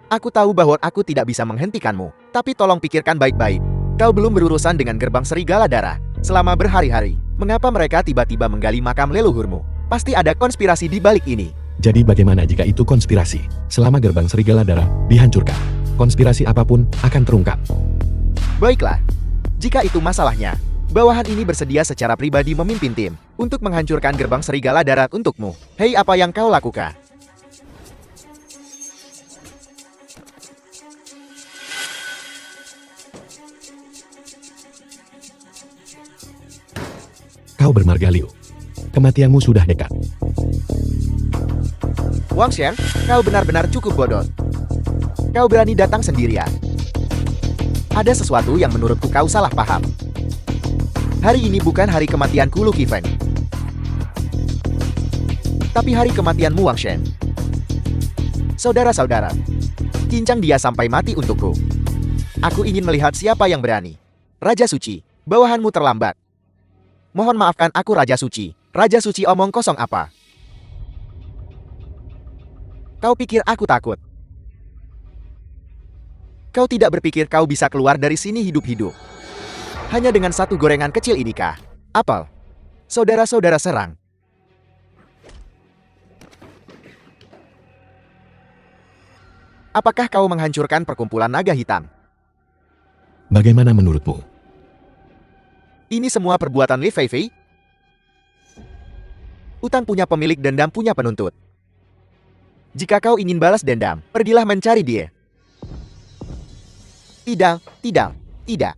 Aku tahu bahwa aku tidak bisa menghentikanmu, tapi tolong pikirkan baik-baik. Kau belum berurusan dengan gerbang serigala darah selama berhari-hari. Mengapa mereka tiba-tiba menggali makam leluhurmu? Pasti ada konspirasi di balik ini. Jadi bagaimana jika itu konspirasi? Selama gerbang serigala darah dihancurkan, konspirasi apapun akan terungkap. Baiklah, jika itu masalahnya, bawahan ini bersedia secara pribadi memimpin tim untuk menghancurkan gerbang serigala darat untukmu. Hei, apa yang kau lakukan? Kau bermarga Liu. Kematianmu sudah dekat. Wang Xiang, kau benar-benar cukup bodoh. Kau berani datang sendirian. Ada sesuatu yang menurutku kau salah paham. Hari ini bukan hari kematianku Lu Qifeng, tapi hari kematianmu Wang Shen. Saudara-saudara, cincang dia sampai mati untukku. Aku ingin melihat siapa yang berani. Raja Suci, bawahanmu terlambat. Mohon maafkan aku Raja Suci. Raja Suci omong kosong apa? Kau pikir aku takut? Kau tidak berpikir kau bisa keluar dari sini hidup-hidup. Hanya dengan satu gorengan kecil inikah? Apel. Saudara-saudara serang. Apakah kau menghancurkan perkumpulan naga hitam? Bagaimana menurutmu? Ini semua perbuatan Li Feifei? Utang punya pemilik, dendam punya penuntut. Jika kau ingin balas dendam, pergilah mencari dia. Tidak, tidak, tidak.